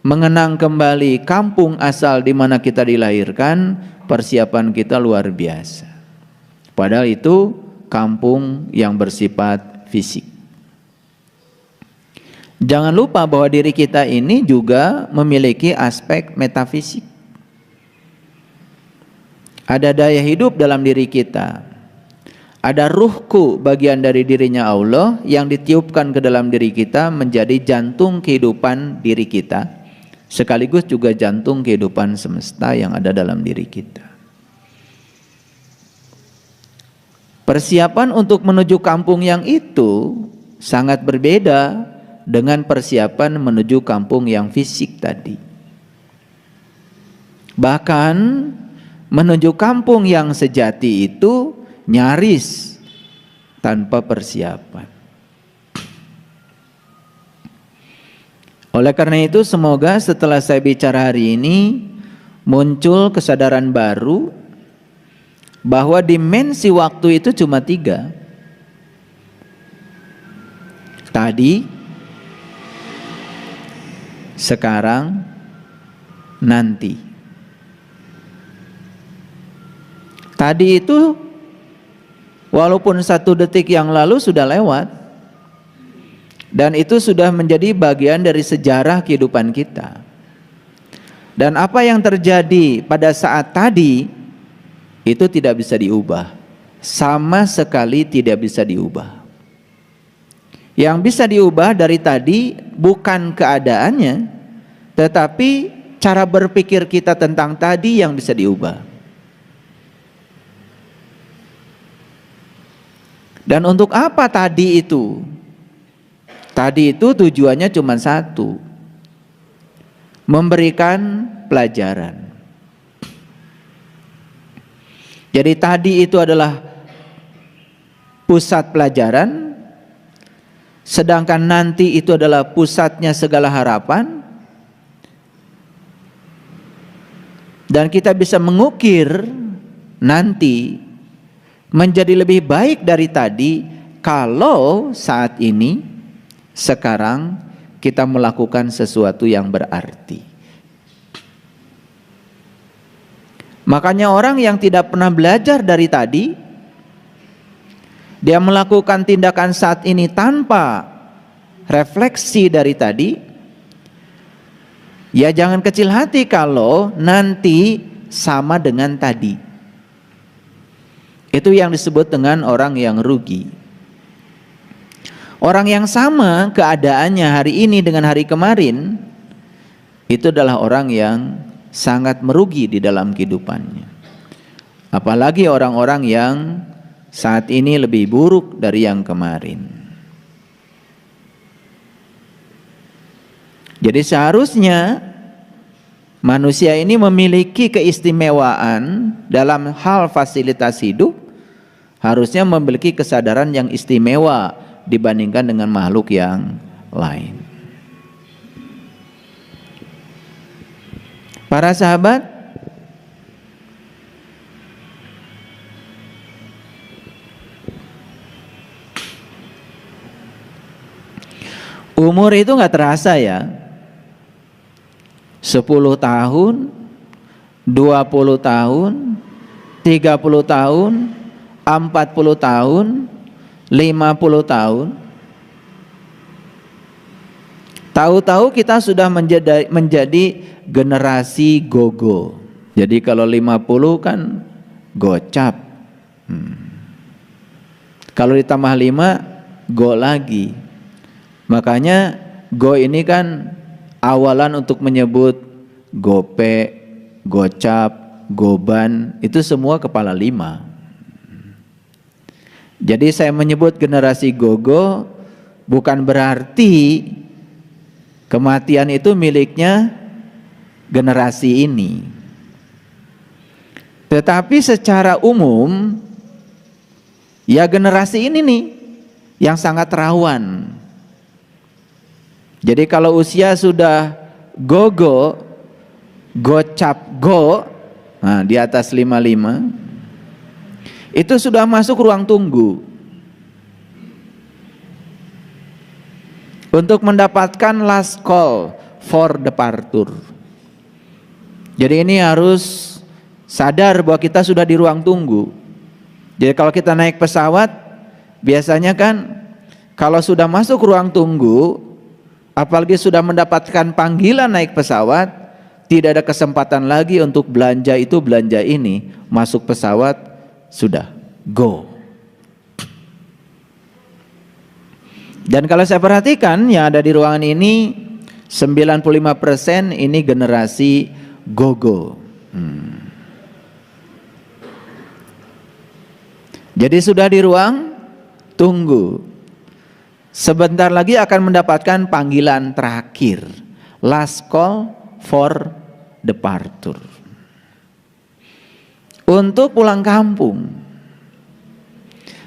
mengenang kembali kampung asal di mana kita dilahirkan, persiapan kita luar biasa. Padahal itu kampung yang bersifat fisik. Jangan lupa bahwa diri kita ini juga memiliki aspek metafisik. Ada daya hidup dalam diri kita. Ada ruhku, bagian dari dirinya Allah yang ditiupkan ke dalam diri kita menjadi jantung kehidupan diri kita, sekaligus juga jantung kehidupan semesta yang ada dalam diri kita. Persiapan untuk menuju kampung yang itu sangat berbeda dengan persiapan menuju kampung yang fisik tadi. Bahkan menuju kampung yang sejati itu nyaris tanpa persiapan. Oleh karena itu, semoga setelah saya bicara hari ini muncul kesadaran baru bahwa dimensi waktu itu cuma 3. Tadi, sekarang, nanti. Tadi itu walaupun 1 detik yang lalu sudah lewat, dan itu sudah menjadi bagian dari sejarah kehidupan kita. Dan apa yang terjadi pada saat tadi itu tidak bisa diubah, sama sekali tidak bisa diubah. Yang bisa diubah dari tadi bukan keadaannya, tetapi cara berpikir kita tentang tadi yang bisa diubah. Dan untuk apa tadi itu? Tadi itu tujuannya cuma 1, memberikan pelajaran. Jadi tadi itu adalah pusat pelajaran, sedangkan nanti itu adalah pusatnya segala harapan. Dan kita bisa mengukir nanti menjadi lebih baik dari tadi kalau saat ini, sekarang kita melakukan sesuatu yang berarti. Makanya orang yang tidak pernah belajar dari tadi, dia melakukan tindakan saat ini tanpa refleksi dari tadi, ya jangan kecil hati kalau nanti sama dengan tadi. Itu yang disebut dengan orang yang rugi. Orang yang sama keadaannya hari ini dengan hari kemarin, itu adalah orang yang sangat merugi di dalam kehidupannya. Apalagi orang-orang yang saat ini lebih buruk dari yang kemarin. Jadi seharusnya manusia ini memiliki keistimewaan dalam hal fasilitas hidup, harusnya memiliki kesadaran yang istimewa dibandingkan dengan makhluk yang lain. Para sahabat, umur itu nggak terasa ya. 10 tahun, 20 tahun, 30 tahun, 40 tahun, 50 tahun. Tahu-tahu kita sudah menjadi generasi gogo. Jadi kalau 50 kan gocap. Kalau ditambah 5 go lagi. Makanya go ini kan awalan untuk menyebut gope, gocap, goban, itu semua kepala 5. Jadi saya menyebut generasi gogo bukan berarti kematian itu miliknya generasi ini. Tetapi secara umum, ya generasi ini nih yang sangat rawan. Jadi kalau usia sudah gogo, gocap go, nah di atas 55, itu sudah masuk ruang tunggu untuk mendapatkan last call, for departure. Jadi ini harus sadar bahwa kita sudah di ruang tunggu. Jadi kalau kita naik pesawat, biasanya kan kalau sudah masuk ruang tunggu, apalagi sudah mendapatkan panggilan naik pesawat, tidak ada kesempatan lagi untuk belanja itu belanja ini. Masuk pesawat sudah go. Dan kalau saya perhatikan yang ada di ruangan ini 95% ini generasi go-go. Jadi sudah di ruang tunggu. Sebentar lagi akan mendapatkan panggilan terakhir, last call for departure, untuk pulang kampung.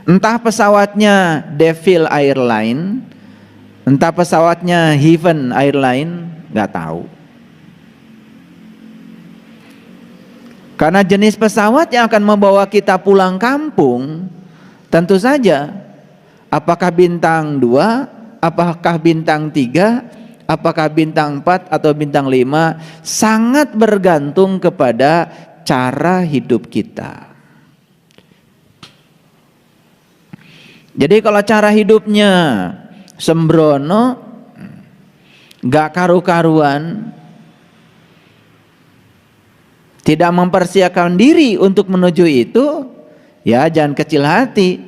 Entah pesawatnya Devil Airline, entah pesawatnya Heaven Airline, nggak tahu. Karena jenis pesawat yang akan membawa kita pulang kampung, tentu saja apakah bintang 2, apakah bintang 3, apakah bintang 4 atau bintang 5, sangat bergantung kepada cara hidup kita. Jadi kalau cara hidupnya sembrono, gak karu-karuan, tidak mempersiapkan diri untuk menuju itu, ya jangan kecil hati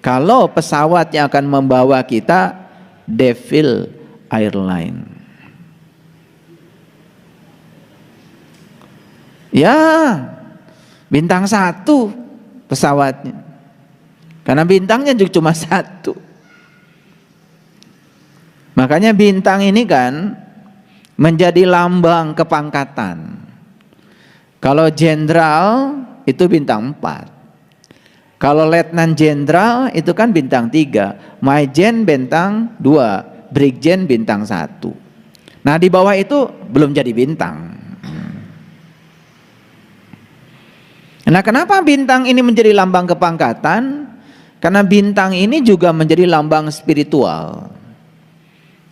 kalau pesawat yang akan membawa kita Devil Airline. Ya, bintang 1 pesawatnya, karena bintangnya juga cuma 1. Makanya bintang ini kan menjadi lambang kepangkatan. Kalau jenderal itu bintang 4. Kalau letnan jenderal itu kan bintang 3. Majen bintang 2. Brigjen bintang 1. Nah di bawah itu belum jadi bintang. Nah kenapa bintang ini menjadi lambang kepangkatan? Karena bintang ini juga menjadi lambang spiritual.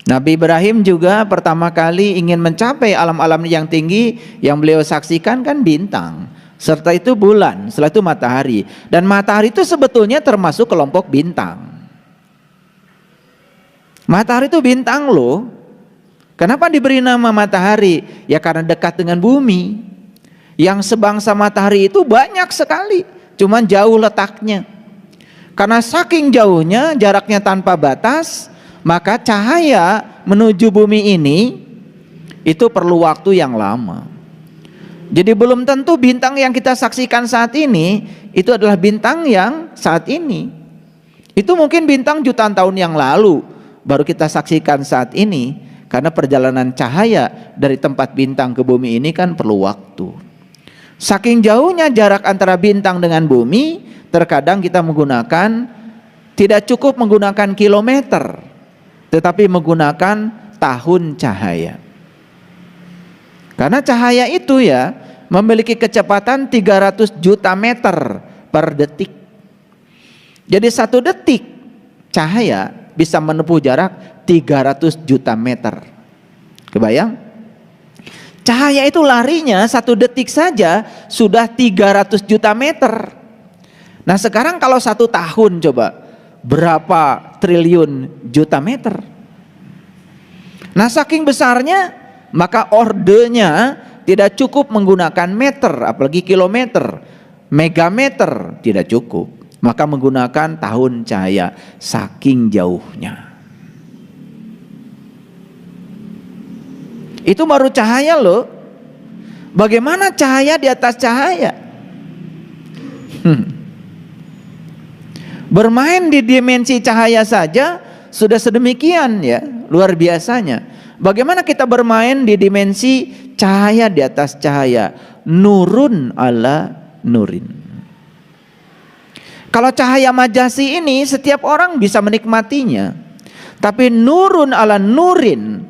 Nabi Ibrahim juga pertama kali ingin mencapai alam-alam yang tinggi, yang beliau saksikan kan bintang. Serta itu bulan, setelah itu matahari. Dan matahari itu sebetulnya termasuk kelompok bintang. Matahari itu bintang loh. Kenapa diberi nama matahari? Ya karena dekat dengan bumi. Yang sebangsa matahari itu banyak sekali, cuman jauh letaknya. Karena saking jauhnya, jaraknya tanpa batas, maka cahaya menuju bumi ini itu perlu waktu yang lama. Jadi belum tentu bintang yang kita saksikan saat ini itu adalah bintang yang saat ini. Itu mungkin bintang jutaan tahun yang lalu baru kita saksikan saat ini, karena perjalanan cahaya dari tempat bintang ke bumi ini kan perlu waktu. Saking jauhnya jarak antara bintang dengan bumi, terkadang kita menggunakan, tidak cukup menggunakan kilometer, tetapi menggunakan tahun cahaya. Karena cahaya itu ya memiliki kecepatan 300 juta meter per detik. Jadi 1 detik cahaya bisa menempuh jarak 300 juta meter. Kebayang? Cahaya itu larinya 1 detik saja sudah 300 juta meter. Nah sekarang kalau 1 tahun coba, berapa triliun juta meter. Nah saking besarnya, maka ordenya tidak cukup menggunakan meter, apalagi kilometer, megameter tidak cukup. Maka menggunakan tahun cahaya, saking jauhnya. Itu baru cahaya loh. Bagaimana cahaya di atas cahaya? Bermain di dimensi cahaya saja sudah sedemikian ya, luar biasanya. Bagaimana kita bermain di dimensi cahaya di atas cahaya, nurun ala nurin. Kalau cahaya majasi ini setiap orang bisa menikmatinya, tapi nurun ala nurin,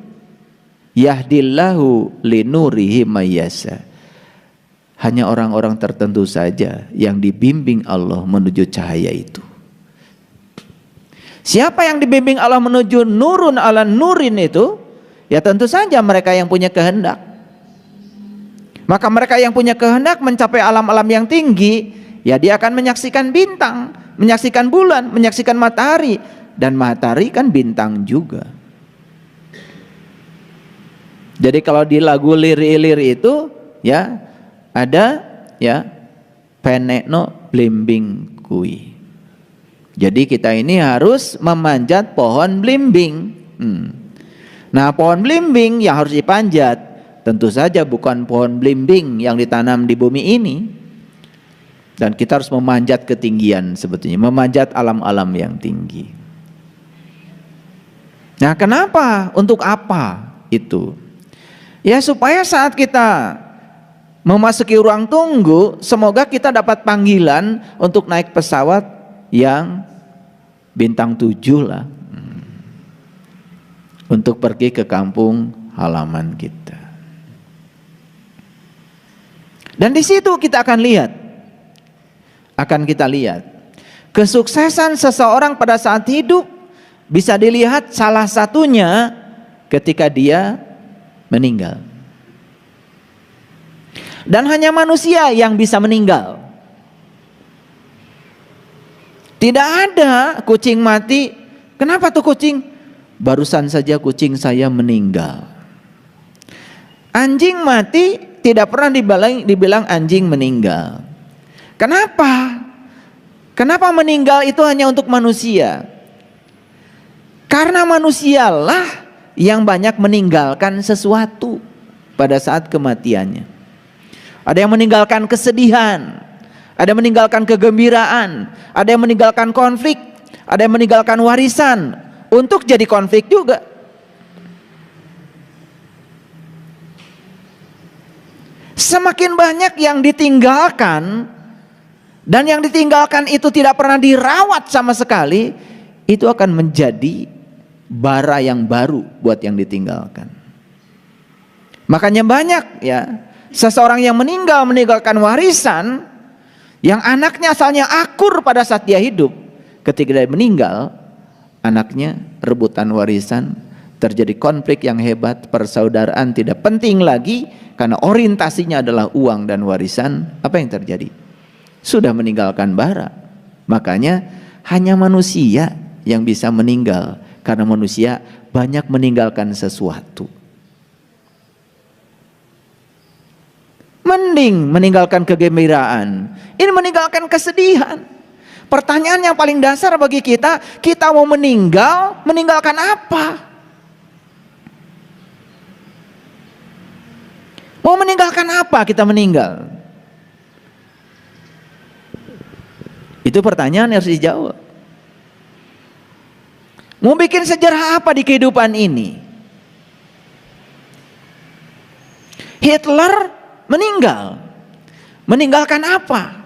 yahdillahu linurihi mayyasha. Hanya orang-orang tertentu saja yang dibimbing Allah menuju cahaya itu. Siapa yang dibimbing Allah menuju nurun ala nurin Ya tentu saja mereka yang punya kehendak. Maka mereka yang punya kehendak mencapai alam-alam yang tinggi, ya dia akan menyaksikan bintang, menyaksikan bulan, menyaksikan matahari. Dan matahari kan bintang juga. Jadi kalau di lagu Liri-Ilir itu ya ada ya penekno blimbing kui. Jadi kita ini harus memanjat pohon blimbing. Nah, pohon blimbing yang harus dipanjat tentu saja bukan pohon blimbing yang ditanam di bumi ini. Dan kita harus memanjat ketinggian sebetulnya, memanjat alam-alam yang tinggi. Nah, kenapa? Untuk apa itu? Ya supaya saat kita memasuki ruang tunggu, semoga kita dapat panggilan untuk naik pesawat yang bintang 7 lah. Untuk pergi ke kampung halaman kita. Dan di situ kita akan lihat. Kesuksesan seseorang pada saat hidup bisa dilihat salah satunya ketika dia meninggal. Dan hanya manusia yang bisa meninggal. Tidak ada kucing mati. Kenapa tuh kucing? Barusan saja kucing saya meninggal. Anjing mati tidak pernah dibilang anjing meninggal. Kenapa? Kenapa meninggal itu hanya untuk manusia? Karena manusialah yang banyak meninggalkan sesuatu pada saat kematiannya. Ada yang meninggalkan kesedihan, ada yang meninggalkan kegembiraan, ada yang meninggalkan konflik, ada yang meninggalkan warisan untuk jadi konflik juga. Semakin banyak yang ditinggalkan, dan yang ditinggalkan itu tidak pernah dirawat sama sekali, itu akan menjadi bara yang baru buat yang ditinggalkan. Makanya banyak ya seseorang yang meninggalkan warisan yang anaknya asalnya akur pada saat dia hidup, ketika dia meninggal anaknya rebutan warisan, terjadi konflik yang hebat, persaudaraan tidak penting lagi karena orientasinya adalah uang dan warisan. Apa yang terjadi? Sudah meninggalkan bara. Makanya hanya manusia yang bisa meninggal, karena manusia banyak meninggalkan sesuatu. Mending meninggalkan kegembiraan, ini meninggalkan kesedihan. Pertanyaan yang paling dasar bagi kita, kita mau meninggalkan apa? Mau meninggalkan apa kita meninggal? Itu pertanyaan yang harus dijawab. Mau bikin sejarah apa di kehidupan ini? Hitler meninggal. Meninggalkan apa?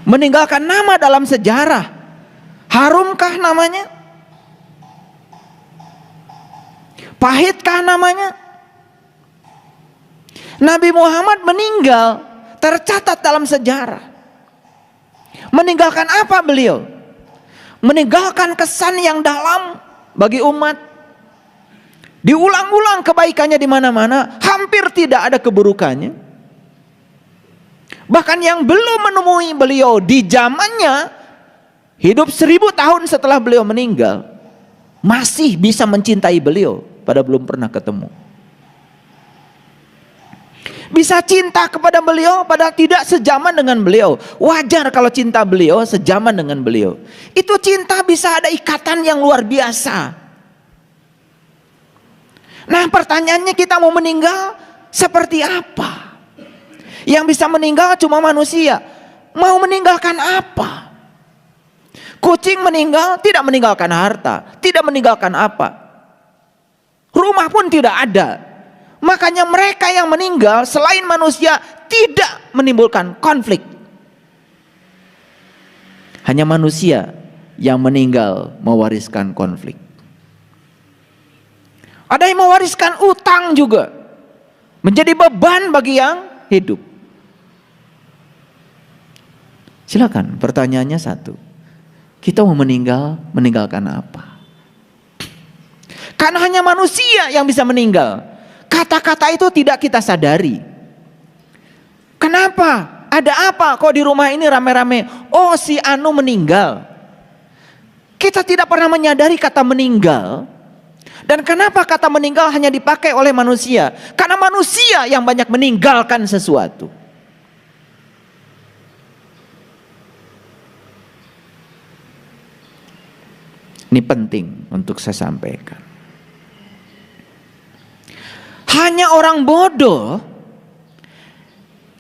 Meninggalkan nama dalam sejarah. Harumkah namanya? Pahitkah namanya? Nabi Muhammad meninggal, tercatat dalam sejarah. Meninggalkan apa beliau? Meninggalkan kesan yang dalam bagi umat. Diulang-ulang kebaikannya di mana-mana, hampir tidak ada keburukannya. Bahkan yang belum menemui beliau di zamannya, hidup 1000 tahun setelah beliau meninggal, masih bisa mencintai beliau, padahal belum pernah ketemu. Bisa cinta kepada beliau padahal tidak sejaman dengan beliau. Wajar kalau cinta beliau sejaman dengan beliau. Itu cinta bisa ada ikatan yang luar biasa. Nah, pertanyaannya, kita mau meninggal seperti apa? Yang bisa meninggal cuma manusia. Mau meninggalkan apa? Kucing meninggal tidak meninggalkan harta, tidak meninggalkan apa. Rumah pun tidak ada. Makanya mereka yang meninggal selain manusia tidak menimbulkan konflik. Hanya manusia yang meninggal mewariskan konflik. Ada yang mewariskan utang juga, menjadi beban bagi yang hidup. Silakan, pertanyaannya satu. Kita mau meninggalkan apa? Karena hanya manusia yang bisa meninggal. Kata-kata itu tidak kita sadari. Kenapa? Ada apa kok di rumah ini rame-rame? Oh, si Anu meninggal. Kita tidak pernah menyadari kata meninggal. Dan kenapa kata meninggal hanya dipakai oleh manusia? Karena manusia yang banyak meninggalkan sesuatu. Ini penting untuk saya sampaikan. Hanya orang bodoh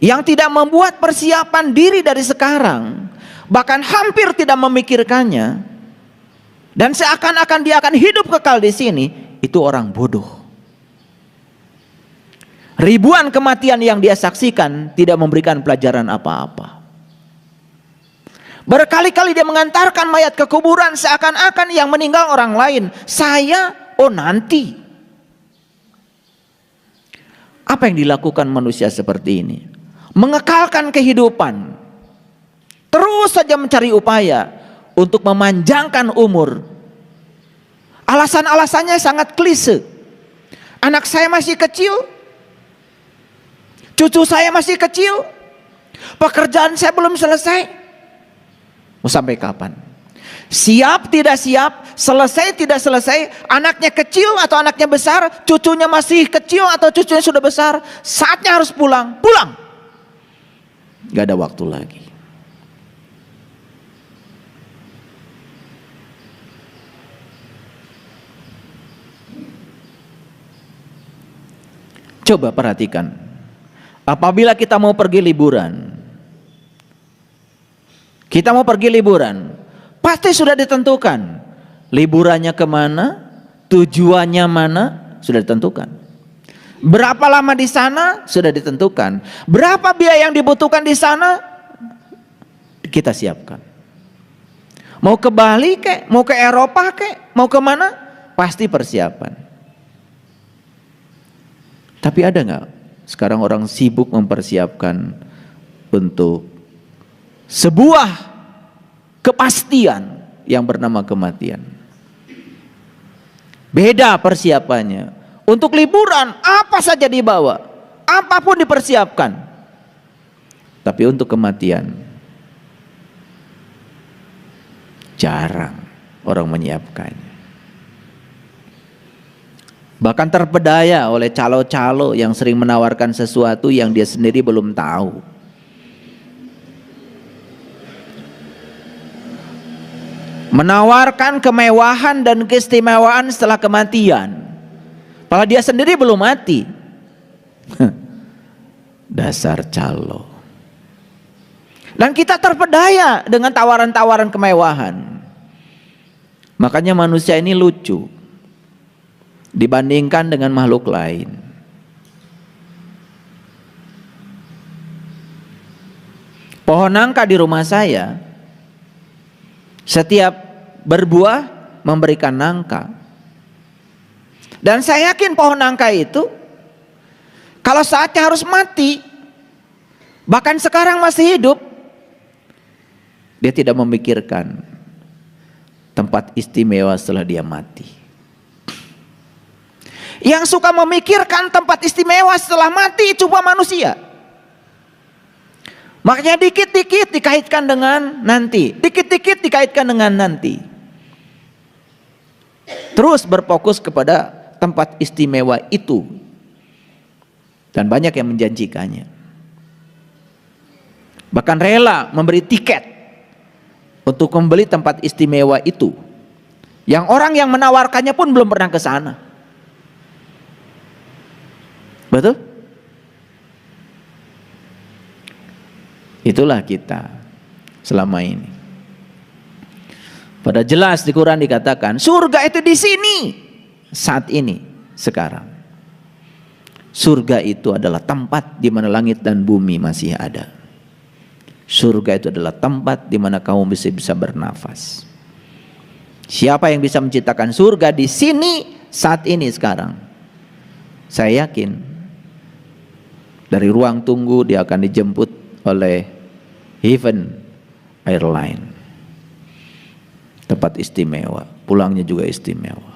yang tidak membuat persiapan diri dari sekarang, bahkan hampir tidak memikirkannya, dan seakan-akan dia akan hidup kekal di sini, itu orang bodoh. Ribuan kematian yang dia saksikan tidak memberikan pelajaran apa-apa. Berkali-kali dia mengantarkan mayat ke kuburan seakan-akan yang meninggal orang lain. Saya, oh nanti. Apa yang dilakukan manusia seperti ini? Mengekalkan kehidupan, terus saja mencari upaya untuk memanjangkan umur. Alasan-alasannya sangat klise. Anak saya masih kecil, cucu saya masih kecil, pekerjaan saya belum selesai. Mau sampai kapan? Siap tidak siap, selesai tidak selesai, anaknya kecil atau anaknya besar, cucunya masih kecil atau cucunya sudah besar, saatnya harus pulang, pulang. Gak ada waktu lagi. Coba perhatikan, apabila kita mau pergi liburan, pasti sudah ditentukan liburannya kemana, tujuannya mana, sudah ditentukan. Berapa lama di sana sudah ditentukan. Berapa biaya yang dibutuhkan di sana kita siapkan. Mau ke Bali kek, mau ke Eropa kek, mau ke mana, pasti persiapan. Tapi ada nggak sekarang orang sibuk mempersiapkan untuk sebuah kepastian yang bernama kematian? Beda persiapannya. Untuk liburan apa saja dibawa, apapun dipersiapkan. Tapi untuk kematian jarang orang menyiapkannya. Bahkan terpedaya oleh calo-calo yang sering menawarkan sesuatu yang dia sendiri belum tahu. Menawarkan kemewahan dan keistimewaan setelah kematian, padahal dia sendiri belum mati. Dasar calo. Dan kita terpedaya dengan tawaran-tawaran kemewahan. Makanya manusia ini lucu dibandingkan dengan makhluk lain. Pohon nangka di rumah saya setiap berbuah memberikan nangka. Dan saya yakin pohon nangka itu kalau saatnya harus mati, bahkan sekarang masih hidup, dia tidak memikirkan tempat istimewa setelah dia mati. Yang suka memikirkan tempat istimewa setelah mati cuma manusia. Makanya dikit-dikit dikaitkan dengan nanti, dikit-dikit dikaitkan dengan nanti. Terus berfokus kepada tempat istimewa itu. Dan banyak yang menjanjikannya. Bahkan rela memberi tiket untuk membeli tempat istimewa itu. Yang orang yang menawarkannya pun belum pernah ke sana. Betul? Itulah kita selama ini. Pada jelas di Quran dikatakan surga itu di sini, saat ini, sekarang. Surga itu adalah tempat di mana langit dan bumi masih ada. Surga itu adalah tempat di mana kamu bisa bernafas. Siapa yang bisa menciptakan surga di sini, saat ini, sekarang? Saya yakin dari ruang tunggu dia akan dijemput oleh Heaven Airline. Tempat istimewa, pulangnya juga istimewa.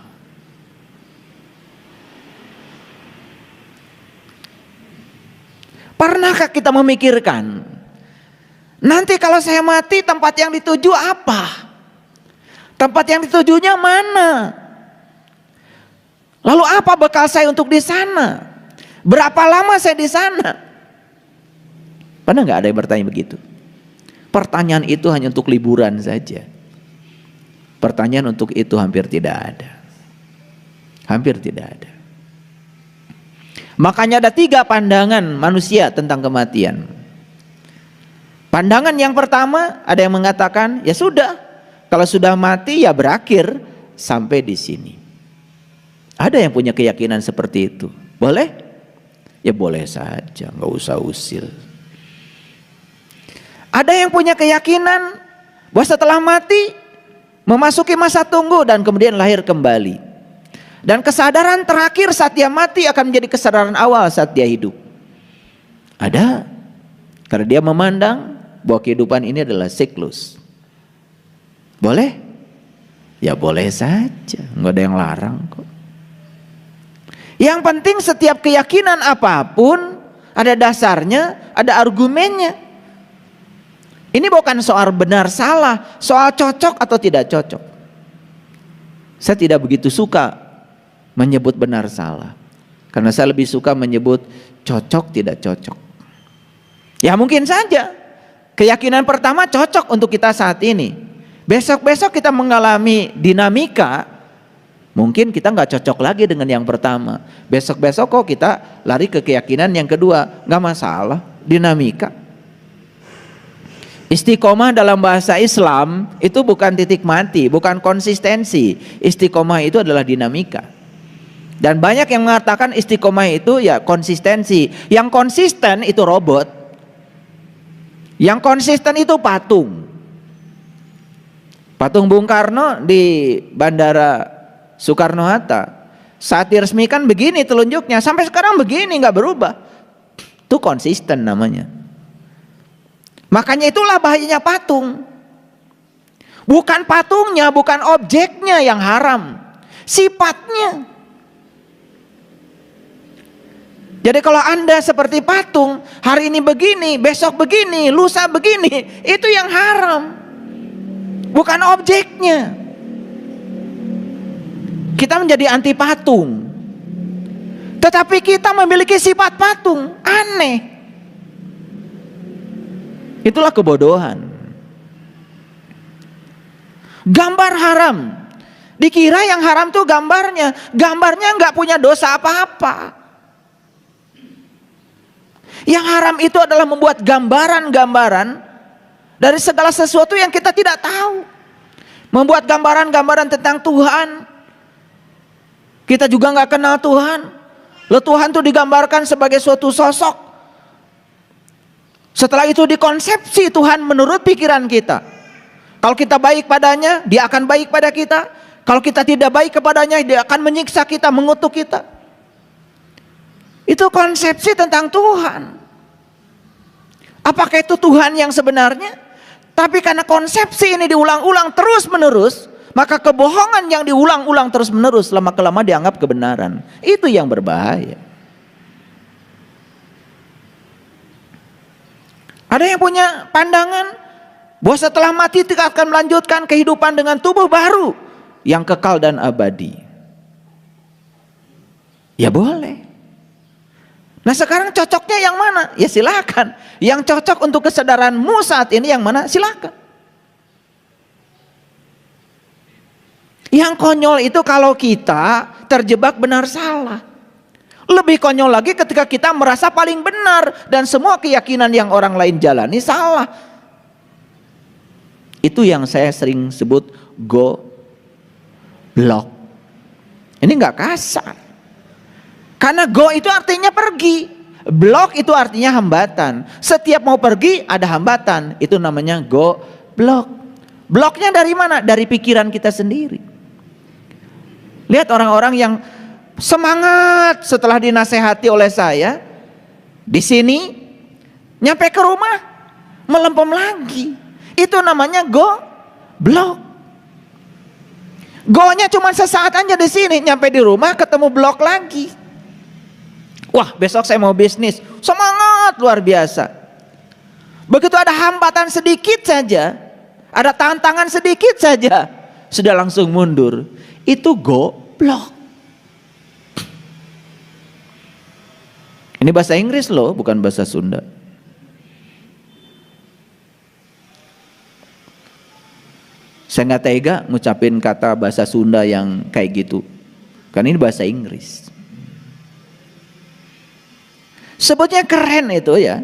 Pernahkah kita memikirkan, nanti kalau saya mati tempat yang dituju apa? Tempat yang ditujunya mana? Lalu apa bekal saya untuk di sana? Berapa lama saya di sana? Pernah nggak ada yang bertanya begitu? Pertanyaan itu hanya untuk liburan saja. Pertanyaan untuk itu hampir tidak ada. Hampir tidak ada. Makanya ada 3 pandangan manusia tentang kematian. Pandangan yang pertama, ada yang mengatakan, ya sudah, kalau sudah mati ya berakhir sampai di sini. Ada yang punya keyakinan seperti itu. Boleh? Ya boleh saja, nggak usah usil. Ada yang punya keyakinan bahwa setelah mati memasuki masa tunggu dan kemudian lahir kembali. Dan kesadaran terakhir saat dia mati akan menjadi kesadaran awal saat dia hidup. Ada, karena dia memandang bahwa kehidupan ini adalah siklus. Boleh? Ya boleh saja, nggak ada yang larang kok. Yang penting setiap keyakinan apapun ada dasarnya, ada argumennya. Ini bukan soal benar salah, soal cocok atau tidak cocok. Saya tidak begitu suka menyebut benar salah, karena saya lebih suka menyebut cocok tidak cocok. Ya mungkin saja keyakinan pertama cocok untuk kita saat ini. Besok-besok kita mengalami dinamika, mungkin kita nggak cocok lagi dengan yang pertama. Besok-besok kok kita lari ke keyakinan yang kedua, nggak masalah, dinamika. Istiqomah dalam bahasa Islam itu bukan titik mati, bukan konsistensi. Istiqomah itu adalah dinamika. Dan banyak yang mengatakan istiqomah itu ya konsistensi. Yang konsisten itu robot. Yang konsisten itu patung. Patung Bung Karno di Bandara Soekarno-Hatta saat diresmikan begini telunjuknya, sampai sekarang begini, nggak berubah. Itu konsisten namanya. Makanya itulah bahayanya patung. Bukan patungnya, bukan objeknya yang haram, sifatnya. Jadi kalau Anda seperti patung, hari ini begini, besok begini, lusa begini, itu yang haram, bukan objeknya. Kita menjadi anti patung, tetapi kita memiliki sifat patung, aneh. Itulah kebodohan. Gambar haram, dikira yang haram tuh gambarnya. Gambarnya nggak punya dosa apa-apa. Yang haram itu adalah membuat gambaran-gambaran dari segala sesuatu yang kita tidak tahu. Membuat gambaran-gambaran tentang Tuhan. Kita juga nggak kenal Tuhan. Lalu Tuhan itu digambarkan sebagai suatu sosok. Setelah itu dikonsepsi Tuhan menurut pikiran kita. Kalau kita baik padanya, dia akan baik pada kita. Kalau kita tidak baik kepadanya, dia akan menyiksa kita, mengutuk kita. Itu konsepsi tentang Tuhan. Apakah itu Tuhan yang sebenarnya? Tapi karena konsepsi ini diulang-ulang terus menerus, maka kebohongan yang diulang-ulang terus menerus lama-kelamaan dianggap kebenaran. Itu yang berbahaya. Ada yang punya pandangan bahwa setelah mati kita akan melanjutkan kehidupan dengan tubuh baru yang kekal dan abadi. Ya boleh. Nah sekarang cocoknya yang mana? Ya silakan. Yang cocok untuk kesadaranmu saat ini yang mana? Silakan. Yang konyol itu kalau kita terjebak benar salah. Lebih konyol lagi ketika kita merasa paling benar dan semua keyakinan yang orang lain jalani salah. Itu yang saya sering sebut goblok. Ini nggak kasar. Karena go itu artinya pergi, blok itu artinya hambatan. Setiap mau pergi ada hambatan, itu namanya goblok. Bloknya dari mana? Dari pikiran kita sendiri. Lihat orang-orang yang semangat setelah dinasehati oleh saya, di sini nyampe ke rumah melempem lagi. Itu namanya goblok. Go-nya cuma sesaat aja di sini, nyampe di rumah ketemu blok lagi. Wah, besok saya mau bisnis. Semangat luar biasa. Begitu ada hambatan sedikit saja, ada tantangan sedikit saja, sudah langsung mundur. Itu goblok. Ini bahasa Inggris loh, bukan bahasa Sunda. Saya nggak tega ngucapin kata bahasa Sunda yang kayak gitu. Karena ini bahasa Inggris. Sebutnya keren itu ya.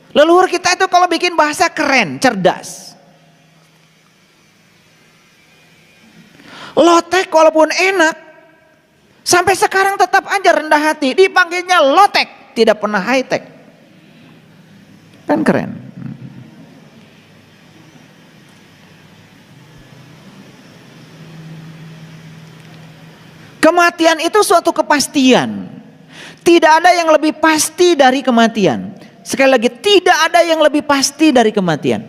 Leluhur kita itu kalau bikin bahasa keren, cerdas. Lotek walaupun enak, sampai sekarang tetap aja rendah hati. Dipanggilnya lotek, tidak pernah high tech. Kan keren. Kematian itu suatu kepastian. Tidak ada yang lebih pasti dari kematian. Sekali lagi, tidak ada yang lebih pasti dari kematian.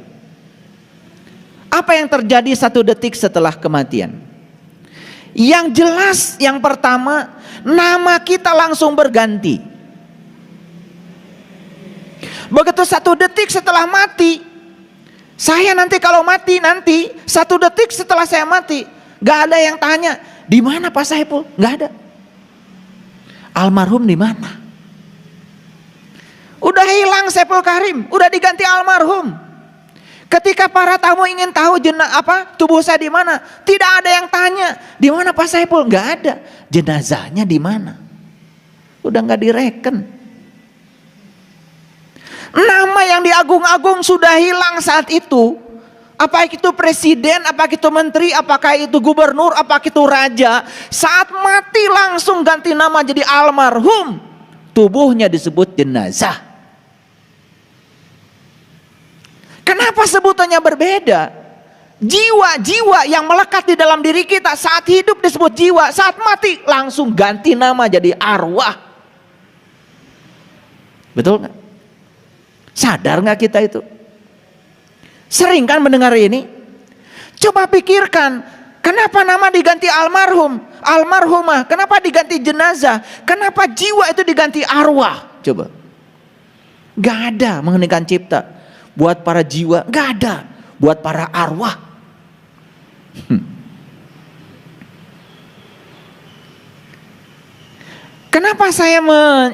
Apa yang terjadi 1 detik setelah kematian? Yang jelas, yang pertama, nama kita langsung berganti. Begitu 1 detik setelah mati, saya nanti kalau mati nanti 1 detik setelah saya mati, gak ada yang tanya, di mana Pak Saiful? Gak ada. Almarhum di mana? Udah hilang Saiful Karim, udah diganti almarhum. Ketika para tamu ingin tahu tubuh saya di mana, tidak ada yang tanya, di mana Pak Saiful? Nggak ada. Jenazahnya di mana? Udah nggak direken. Nama yang diagung-agung sudah hilang saat itu. Apa itu presiden, apa itu menteri, apakah itu gubernur, apakah itu raja. Saat mati langsung ganti nama jadi almarhum. Tubuhnya disebut jenazah. Kenapa sebutannya berbeda? Jiwa-jiwa yang melekat di dalam diri kita saat hidup disebut jiwa, saat mati langsung ganti nama jadi arwah. Betul nggak? Sadar nggak kita itu? Sering kan mendengar ini? Coba pikirkan, kenapa nama diganti almarhum, almarhumah? Kenapa diganti jenazah? Kenapa jiwa itu diganti arwah? Coba. Gak ada mengeningkan cipta. Buat para jiwa, gak ada. Buat para arwah. Kenapa saya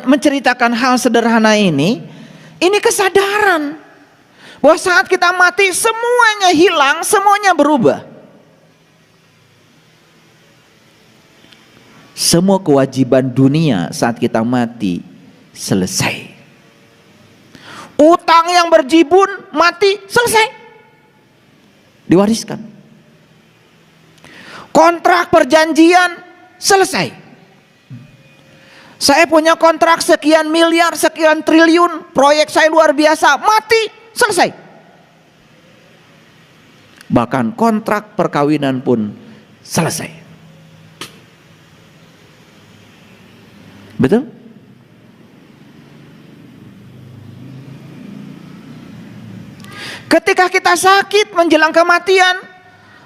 menceritakan hal sederhana ini? Ini kesadaran bahwa saat kita mati semuanya hilang, semuanya berubah. Semua kewajiban dunia saat kita mati selesai. Utang yang berjibun mati selesai, diwariskan. Kontrak perjanjian selesai. Saya punya kontrak sekian miliar, sekian triliun, proyek saya luar biasa, mati selesai. Bahkan kontrak perkawinan pun selesai. Betul? Ketika kita sakit menjelang kematian,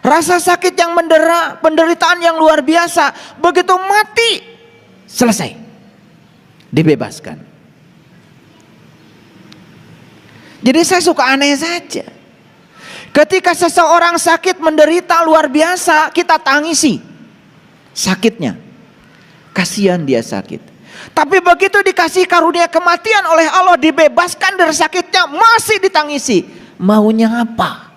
rasa sakit yang mendera, penderitaan yang luar biasa, begitu mati selesai, dibebaskan. Jadi saya suka aneh saja. Ketika seseorang sakit menderita luar biasa, kita tangisi sakitnya. Kasihan dia sakit. Tapi begitu dikasih karunia kematian oleh Allah, dibebaskan dari sakitnya, masih ditangisi. Maunya apa?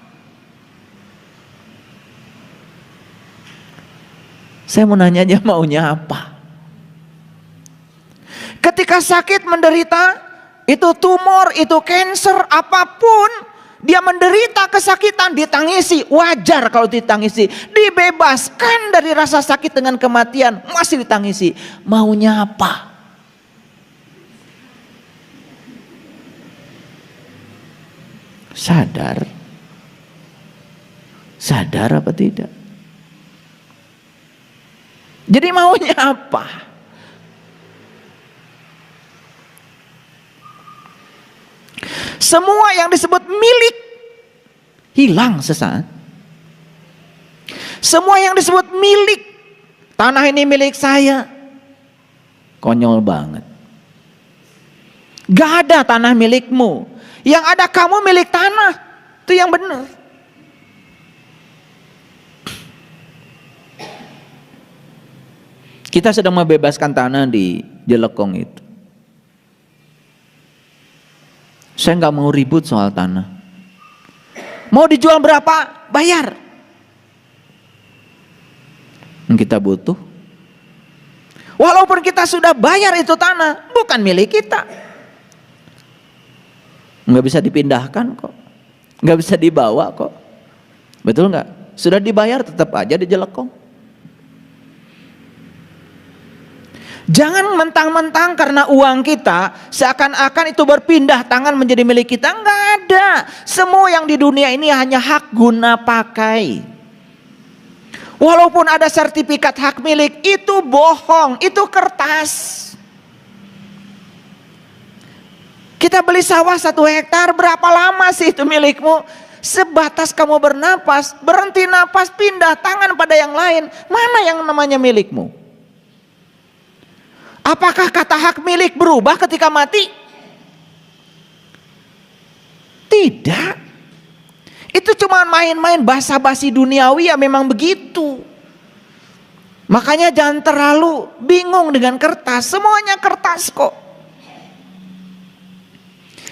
Saya mau nanya aja, maunya apa? Ketika sakit menderita, itu tumor, itu cancer, apapun, dia menderita kesakitan, ditangisi. Wajar kalau ditangisi. Dibebaskan dari rasa sakit dengan kematian, masih ditangisi. Maunya apa? Sadar? Sadar apa tidak? Jadi maunya apa? Semua yang disebut milik hilang sesaat. Semua yang disebut milik, tanah ini milik saya, konyol banget. Gak ada tanah milikmu. Yang ada kamu milik tanah. Itu yang benar. Kita sedang membebaskan tanah di Jelekong itu. Saya nggak mau ribut soal tanah. Mau dijual berapa? Bayar. Kita butuh. Walaupun kita sudah bayar itu tanah, bukan milik kita. Nggak bisa dipindahkan kok. Nggak bisa dibawa kok. Betul nggak? Sudah dibayar tetap aja di Jelekong. Jangan mentang-mentang karena uang kita seakan-akan itu berpindah tangan menjadi milik kita. Enggak ada. Semua yang di dunia ini hanya hak guna pakai. Walaupun ada sertifikat hak milik, itu bohong, itu kertas. Kita beli sawah 1 hektar, berapa lama sih itu milikmu? Sebatas kamu bernapas, berhenti napas, pindah tangan pada yang lain. Mana yang namanya milikmu? Apakah kata hak milik berubah ketika mati? Tidak. Itu cuma main-main basa-basi duniawi, ya memang begitu. Makanya jangan terlalu bingung dengan kertas. Semuanya kertas kok.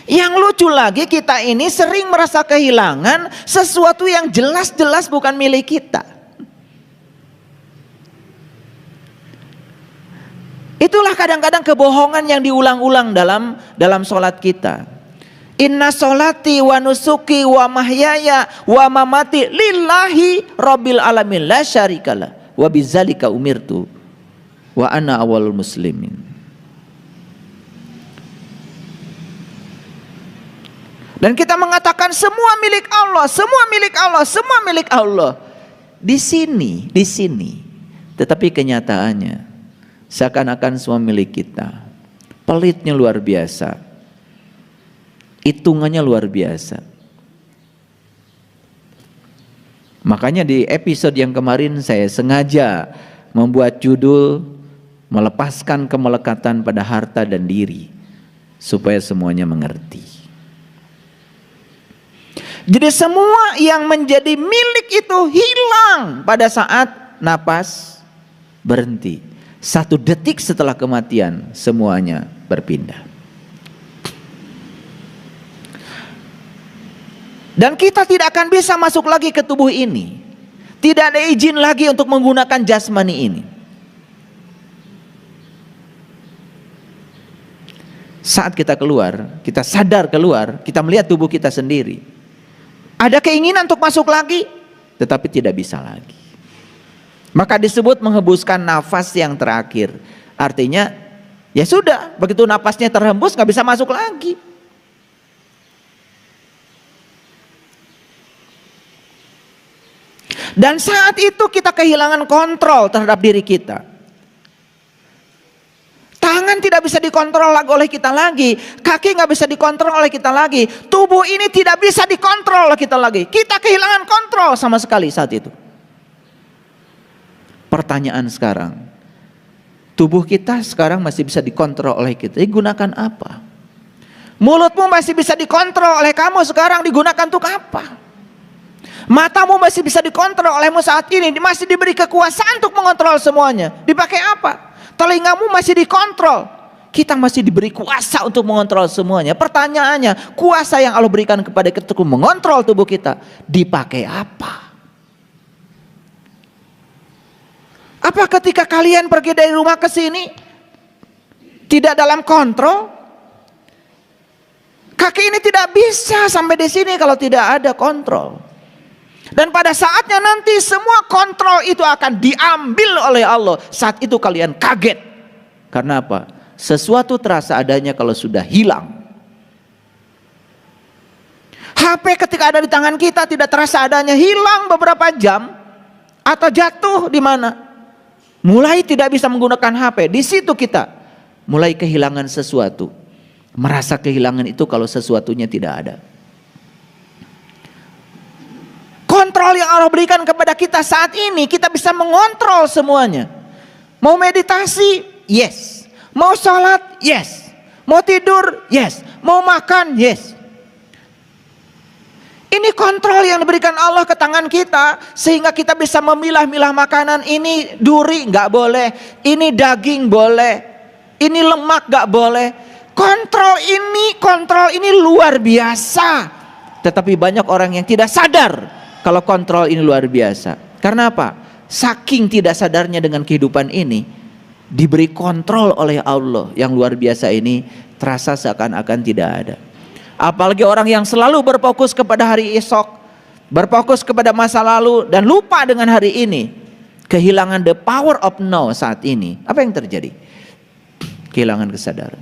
Yang lucu lagi, kita ini sering merasa kehilangan sesuatu yang jelas-jelas bukan milik kita. Itulah kadang-kadang kebohongan yang diulang-ulang dalam sholat kita. Inna sholati wa nusuki wa mahyaya wa mamati lillahi rabbil alamin la syarikalah wa bidzalika umirtu wa ana awwalul muslimin. Dan kita mengatakan semua milik Allah, semua milik Allah, semua milik Allah. Di sini. Tetapi kenyataannya seakan-akan semua milik kita. Pelitnya luar biasa. Hitungannya luar biasa. Makanya di episode yang kemarin saya sengaja membuat judul melepaskan kemelekatan pada harta dan diri supaya semuanya mengerti. Jadi semua yang menjadi milik itu hilang pada saat napas berhenti. 1 detik setelah kematian semuanya berpindah. Dan kita tidak akan bisa masuk lagi ke tubuh ini. Tidak ada izin lagi untuk menggunakan jasmani ini. Saat kita keluar, kita sadar keluar, kita melihat tubuh kita sendiri. Ada keinginan untuk masuk lagi, tetapi tidak bisa lagi. Maka disebut menghembuskan nafas yang terakhir. Artinya ya sudah, begitu nafasnya terhembus gak bisa masuk lagi. Dan saat itu kita kehilangan kontrol terhadap diri kita. Tangan tidak bisa dikontrol oleh kita lagi. Kaki gak bisa dikontrol oleh kita lagi. Tubuh ini tidak bisa dikontrol oleh kita lagi. Kita kehilangan kontrol sama sekali saat itu. Pertanyaan sekarang, tubuh kita sekarang masih bisa dikontrol oleh kita, digunakan apa? Mulutmu masih bisa dikontrol oleh kamu sekarang, digunakan untuk apa? Matamu masih bisa dikontrol olehmu saat ini, masih diberi kekuasaan untuk mengontrol semuanya. Dipakai apa? Telingamu masih dikontrol, kita masih diberi kuasa untuk mengontrol semuanya. Pertanyaannya, kuasa yang Allah berikan kepada kita untuk mengontrol tubuh kita, dipakai apa? Apa ketika kalian pergi dari rumah ke sini tidak dalam kontrol? Kaki ini tidak bisa sampai di sini kalau tidak ada kontrol. Dan pada saatnya nanti semua kontrol itu akan diambil oleh Allah. Saat itu kalian kaget. Karena apa? Sesuatu terasa adanya kalau sudah hilang. HP ketika ada di tangan kita tidak terasa adanya, hilang beberapa jam atau jatuh di mana? Mulai tidak bisa menggunakan HP. Di situ kita mulai kehilangan sesuatu. Merasa kehilangan itu kalau sesuatunya tidak ada. Kontrol yang Allah berikan kepada kita saat ini, kita bisa mengontrol semuanya. Mau meditasi? Yes. Mau sholat? Yes. Mau tidur? Yes. Mau makan? Yes. Ini kontrol yang diberikan Allah ke tangan kita, sehingga kita bisa memilah-milah makanan. Ini duri nggak boleh, ini daging boleh, ini lemak nggak boleh. Kontrol ini luar biasa. Tetapi banyak orang yang tidak sadar kalau kontrol ini luar biasa. Karena apa? Saking tidak sadarnya dengan kehidupan ini, diberi kontrol oleh Allah yang luar biasa ini, terasa seakan-akan tidak ada. Apalagi orang yang selalu berfokus kepada hari esok, berfokus kepada masa lalu, dan lupa dengan hari ini, kehilangan the power of now saat ini. Apa yang terjadi? Kehilangan kesadaran.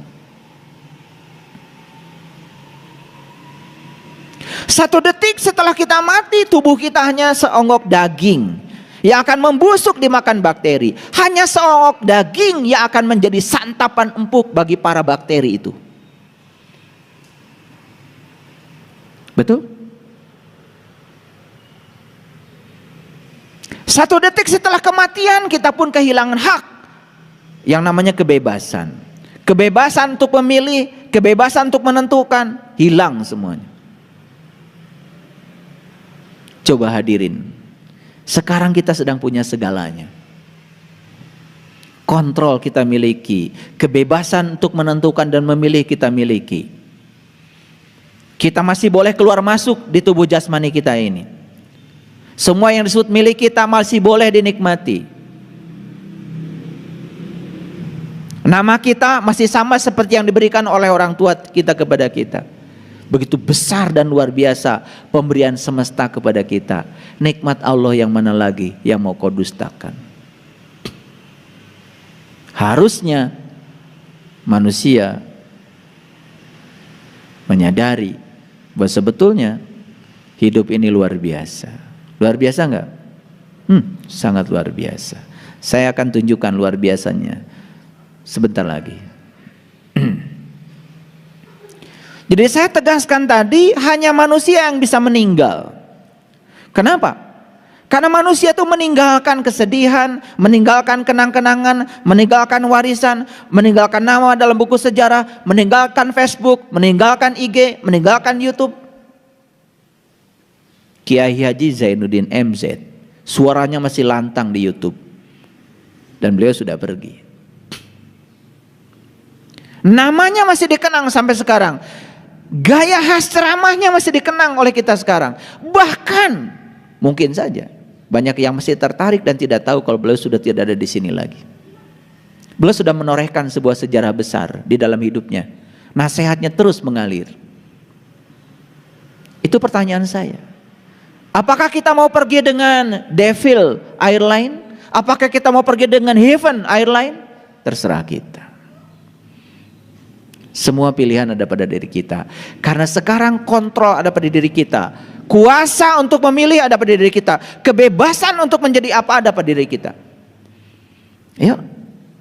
Satu detik setelah kita mati, tubuh kita hanya seonggok daging yang akan membusuk dimakan bakteri. Hanya seonggok daging yang akan menjadi santapan empuk bagi para bakteri itu. Betul? Satu detik setelah kematian, kita pun kehilangan hak yang namanya kebebasan. Kebebasan untuk memilih, kebebasan untuk menentukan, hilang semuanya. Coba hadirin, sekarang kita sedang punya segalanya. Kontrol kita miliki, kebebasan untuk menentukan dan memilih kita miliki. Kita masih boleh keluar masuk di tubuh jasmani kita ini. Semua yang disebut milik kita masih boleh dinikmati. Nama kita masih sama seperti yang diberikan oleh orang tua kita kepada kita. Begitu besar dan luar biasa pemberian semesta kepada kita. Nikmat Allah yang mana lagi yang mau kau dustakan? Harusnya manusia menyadari bahwa sebetulnya hidup ini luar biasa. Luar biasa enggak? Sangat luar biasa. Saya akan tunjukkan luar biasanya sebentar lagi. Jadi saya tegaskan tadi, hanya manusia yang bisa meninggal. Kenapa? Karena manusia itu meninggalkan kesedihan, meninggalkan kenang-kenangan, meninggalkan warisan, meninggalkan nama dalam buku sejarah, meninggalkan Facebook, meninggalkan IG, meninggalkan YouTube. Kiai Haji Zainuddin MZ, suaranya masih lantang di YouTube, dan beliau sudah pergi. Namanya masih dikenang sampai sekarang. Gaya khas ceramahnya masih dikenang oleh kita sekarang. Bahkan mungkin saja banyak yang masih tertarik dan tidak tahu kalau beliau sudah tidak ada di sini lagi. Beliau sudah menorehkan sebuah sejarah besar di dalam hidupnya. Nasihatnya terus mengalir. Itu pertanyaan saya. Apakah kita mau pergi dengan Devil Airline? Apakah kita mau pergi dengan Heaven Airline? Terserah kita. Semua pilihan ada pada diri kita. Karena sekarang kontrol ada pada diri kita. Kuasa untuk memilih ada pada diri kita. Kebebasan untuk menjadi apa ada pada diri kita. Yuk,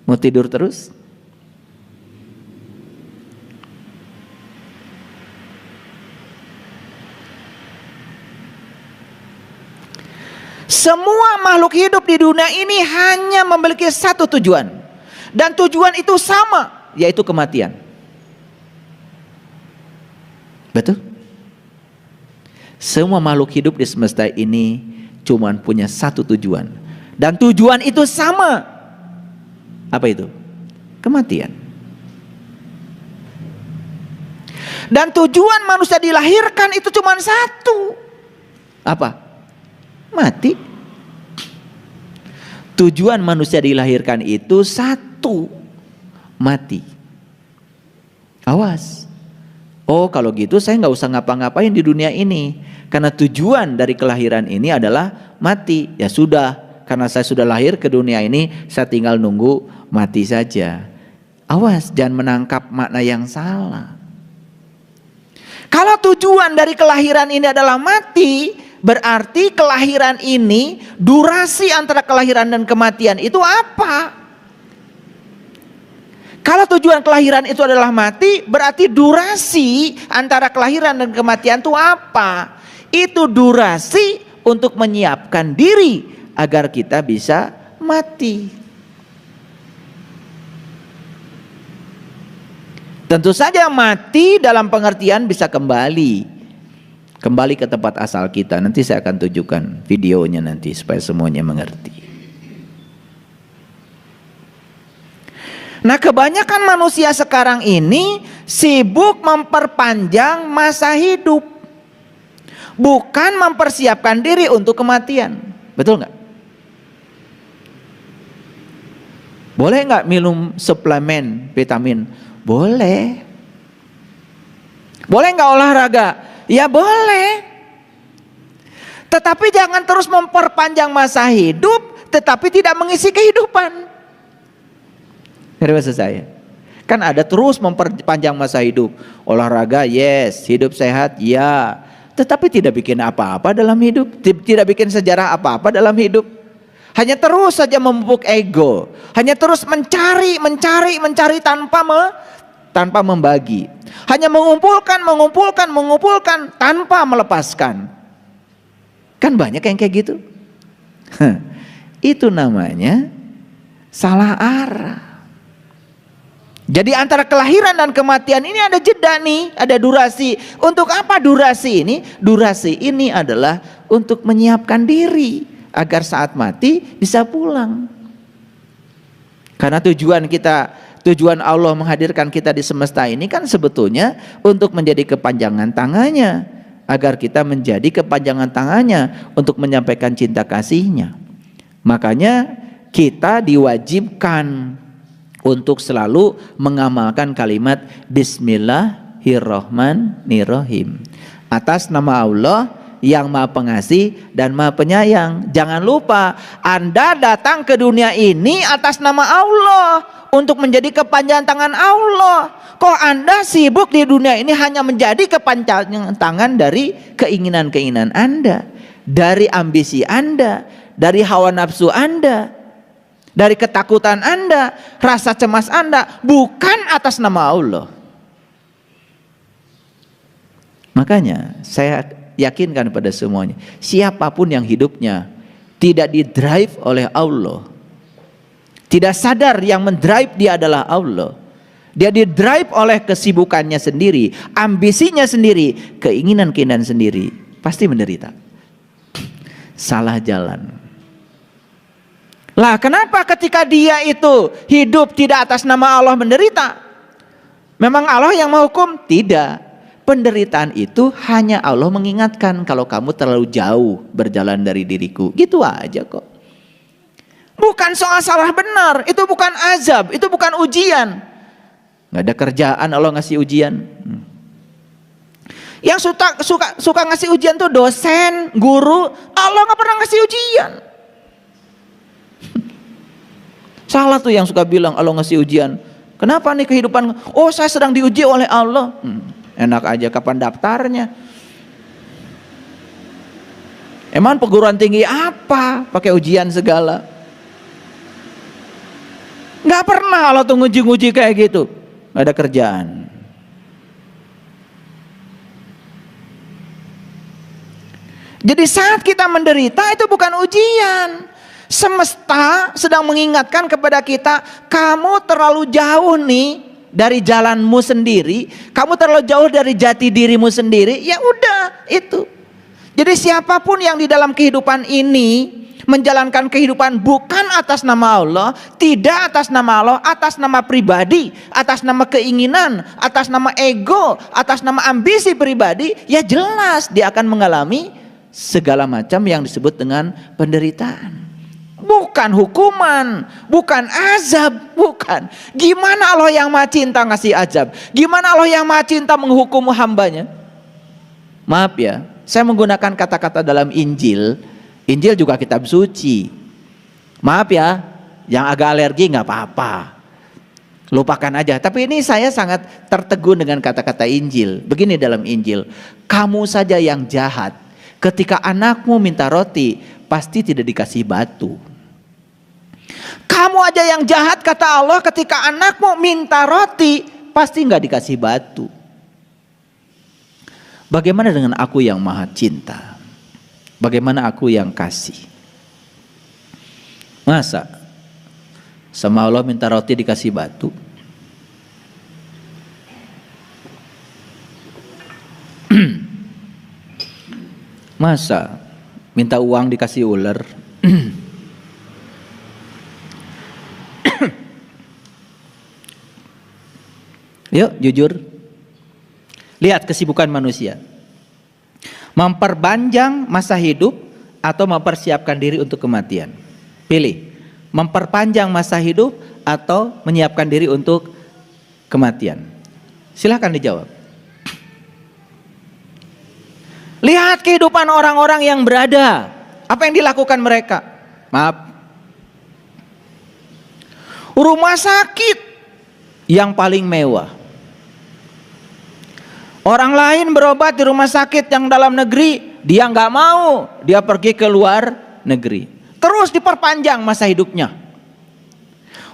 mau tidur terus? Semua makhluk hidup di dunia ini hanya memiliki satu tujuan. Dan tujuan itu sama, yaitu kematian. Betul? Semua makhluk hidup di semesta ini cuma punya satu tujuan. Dan tujuan itu sama. Apa itu? Kematian. Dan tujuan manusia dilahirkan itu cuma satu. Apa? Mati. Tujuan manusia dilahirkan itu satu. Mati. Awas. Oh, kalau gitu saya nggak usah ngapa-ngapain di dunia ini, karena tujuan dari kelahiran ini adalah mati. Ya sudah, karena saya sudah lahir ke dunia ini, saya tinggal nunggu mati saja. Awas, jangan menangkap makna yang salah. Kalau tujuan dari kelahiran ini adalah mati, berarti kelahiran ini, durasi antara kelahiran dan kematian itu apa? Kalau tujuan kelahiran itu adalah mati, berarti durasi antara kelahiran dan kematian itu apa? Itu durasi untuk menyiapkan diri agar kita bisa mati. Tentu saja mati dalam pengertian bisa kembali ke tempat asal kita. Nanti saya akan tunjukkan videonya nanti supaya semuanya mengerti. Nah, kebanyakan manusia sekarang ini sibuk memperpanjang masa hidup, bukan mempersiapkan diri untuk kematian. Betul nggak? Boleh nggak minum suplemen vitamin? Boleh. Boleh nggak olahraga? Ya boleh. Tetapi jangan terus memperpanjang masa hidup, tetapi tidak mengisi kehidupan. Ngerti maksud saya? Kan ada terus memperpanjang masa hidup. Olahraga yes, hidup sehat ya, tetapi tidak bikin apa-apa dalam hidup, tidak bikin sejarah apa-apa dalam hidup. Hanya terus saja memupuk ego, hanya terus mencari tanpa membagi. Hanya mengumpulkan tanpa melepaskan. Kan banyak yang kayak gitu. Itu namanya salah arah. Jadi antara kelahiran dan kematian ini ada jeda nih, ada durasi. Untuk apa durasi ini? Durasi ini adalah untuk menyiapkan diri agar saat mati bisa pulang. Karena tujuan Allah menghadirkan kita di semesta ini kan sebetulnya untuk menjadi kepanjangan tangannya, agar kita menjadi kepanjangan tangannya untuk menyampaikan cinta kasihnya. Makanya kita diwajibkan untuk selalu mengamalkan kalimat Bismillahirrahmanirrahim atas nama Allah yang Maha Pengasih dan Maha Penyayang. Jangan lupa, Anda datang ke dunia ini atas nama Allah, untuk menjadi kepanjangan tangan Allah. Kok Anda sibuk di dunia ini hanya menjadi kepanjangan tangan dari keinginan-keinginan Anda, dari ambisi Anda, dari hawa nafsu Anda, dari ketakutan Anda, rasa cemas Anda, bukan atas nama Allah. Makanya saya yakinkan pada semuanya, siapapun yang hidupnya tidak didrive oleh Allah, tidak sadar yang mendrive dia adalah Allah, dia didrive oleh kesibukannya sendiri, ambisinya sendiri, keinginan-keinginan sendiri, pasti menderita, salah jalan. Lah kenapa ketika dia itu hidup tidak atas nama Allah menderita? Memang Allah yang menghukum? Tidak. Penderitaan itu hanya Allah mengingatkan, kalau kamu terlalu jauh berjalan dari diriku. Gitu aja kok. Bukan soal salah benar, itu bukan azab, itu bukan ujian. Nggak ada kerjaan Allah ngasih ujian. Yang suka ngasih ujian tuh dosen, guru. Allah nggak pernah ngasih ujian. Salah tuh yang suka bilang Allah ngasih ujian. Kenapa nih kehidupan? Oh, saya sedang diuji oleh Allah. Enak aja, kapan daftarnya? Emang perguruan tinggi apa pakai ujian segala? Nggak pernah Allah tuh nguji-nguji kayak gitu. Nggak ada kerjaan. Jadi saat kita menderita itu bukan ujian. Semesta sedang mengingatkan kepada kita, kamu terlalu jauh nih dari jalanmu sendiri, kamu terlalu jauh dari jati dirimu sendiri. Ya udah itu. Jadi siapapun yang di dalam kehidupan ini menjalankan kehidupan bukan atas nama Allah, tidak atas nama Allah, atas nama pribadi, atas nama keinginan, atas nama ego, atas nama ambisi pribadi, ya jelas dia akan mengalami segala macam yang disebut dengan penderitaan. Bukan hukuman, bukan azab, bukan. Gimana Allah yang Maha Cinta ngasih azab? Gimana Allah yang Maha Cinta menghukum hambanya? Maaf ya, saya menggunakan kata-kata dalam Injil. Injil juga kitab suci. Maaf ya, yang agak alergi nggak apa-apa, lupakan aja. Tapi ini saya sangat tertegun dengan kata-kata Injil. Begini dalam Injil, kamu saja yang jahat, ketika anakmu minta roti, pasti tidak dikasih batu. Kamu aja yang jahat, kata Allah, ketika anakmu minta roti, pasti nggak dikasih batu. Bagaimana dengan aku yang Maha Cinta? Bagaimana aku yang kasih? Masa sama Allah minta roti dikasih batu? Masa minta uang dikasih ular? Yuk jujur, lihat kesibukan manusia. Memperpanjang masa hidup atau mempersiapkan diri untuk kematian. Pilih, memperpanjang masa hidup atau menyiapkan diri untuk kematian. Silahkan dijawab. Lihat kehidupan orang-orang yang berada. Apa yang dilakukan mereka? Maaf. Rumah sakit yang paling mewah. Orang lain berobat di rumah sakit yang dalam negeri, dia nggak mau, dia pergi ke luar negeri. Terus diperpanjang masa hidupnya.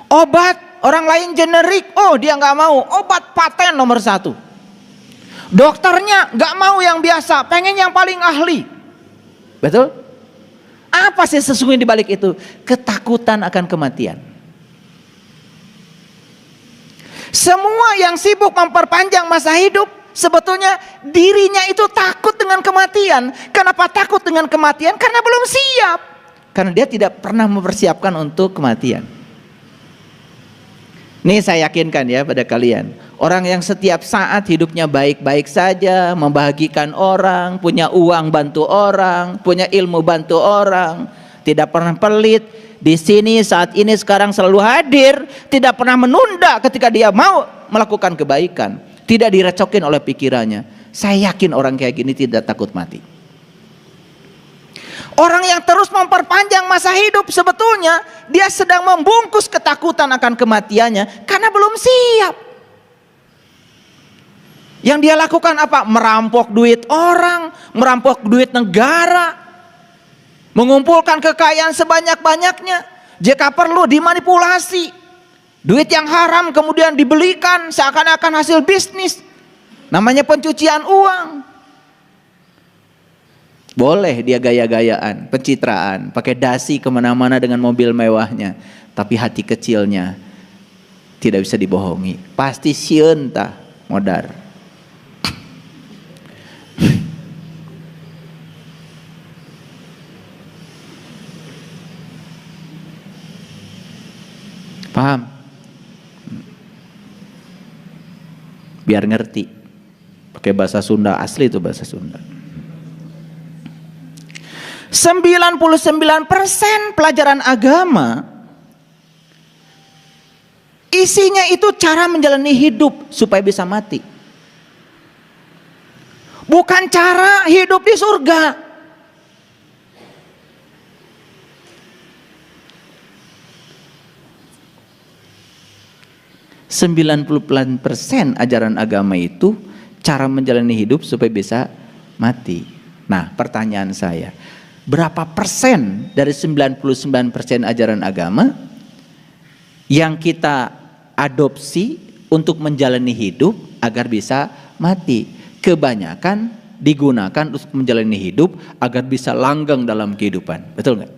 Obat orang lain generik, oh dia nggak mau, obat paten nomor 1. Dokternya nggak mau yang biasa, pengen yang paling ahli. Betul? Apa sih sesungguhnya di balik itu? Ketakutan akan kematian. Semua yang sibuk memperpanjang masa hidup, sebetulnya dirinya itu takut dengan kematian. Kenapa takut dengan kematian? Karena belum siap. Karena dia tidak pernah mempersiapkan untuk kematian. Nih saya yakinkan ya pada kalian, orang yang setiap saat hidupnya baik-baik saja, membahagikan orang, punya uang bantu orang, punya ilmu bantu orang, tidak pernah pelit, di sini saat ini sekarang selalu hadir, tidak pernah menunda ketika dia mau melakukan kebaikan, tidak direcokin oleh pikirannya. Saya yakin orang kayak gini tidak takut mati. Orang yang terus memperpanjang masa hidup, sebetulnya dia sedang membungkus ketakutan akan kematiannya karena belum siap. Yang dia lakukan apa? Merampok duit orang, merampok duit negara, mengumpulkan kekayaan sebanyak-banyaknya. Jika perlu dimanipulasi, duit yang haram kemudian dibelikan seakan-akan hasil bisnis. Namanya pencucian uang. Boleh dia gaya-gayaan, pencitraan, pakai dasi kemana-mana dengan mobil mewahnya, tapi hati kecilnya tidak bisa dibohongi. Pasti sieun tah modar. Paham? Biar ngerti. Pakai bahasa Sunda, asli itu bahasa Sunda. 99% pelajaran agama isinya itu cara menjalani hidup supaya bisa mati. Bukan cara hidup di surga. %90 ajaran agama itu cara menjalani hidup supaya bisa mati. Nah, pertanyaan saya, berapa persen dari 99% ajaran agama yang kita adopsi untuk menjalani hidup agar bisa mati? Kebanyakan digunakan untuk menjalani hidup agar bisa langgeng dalam kehidupan. Betul nggak?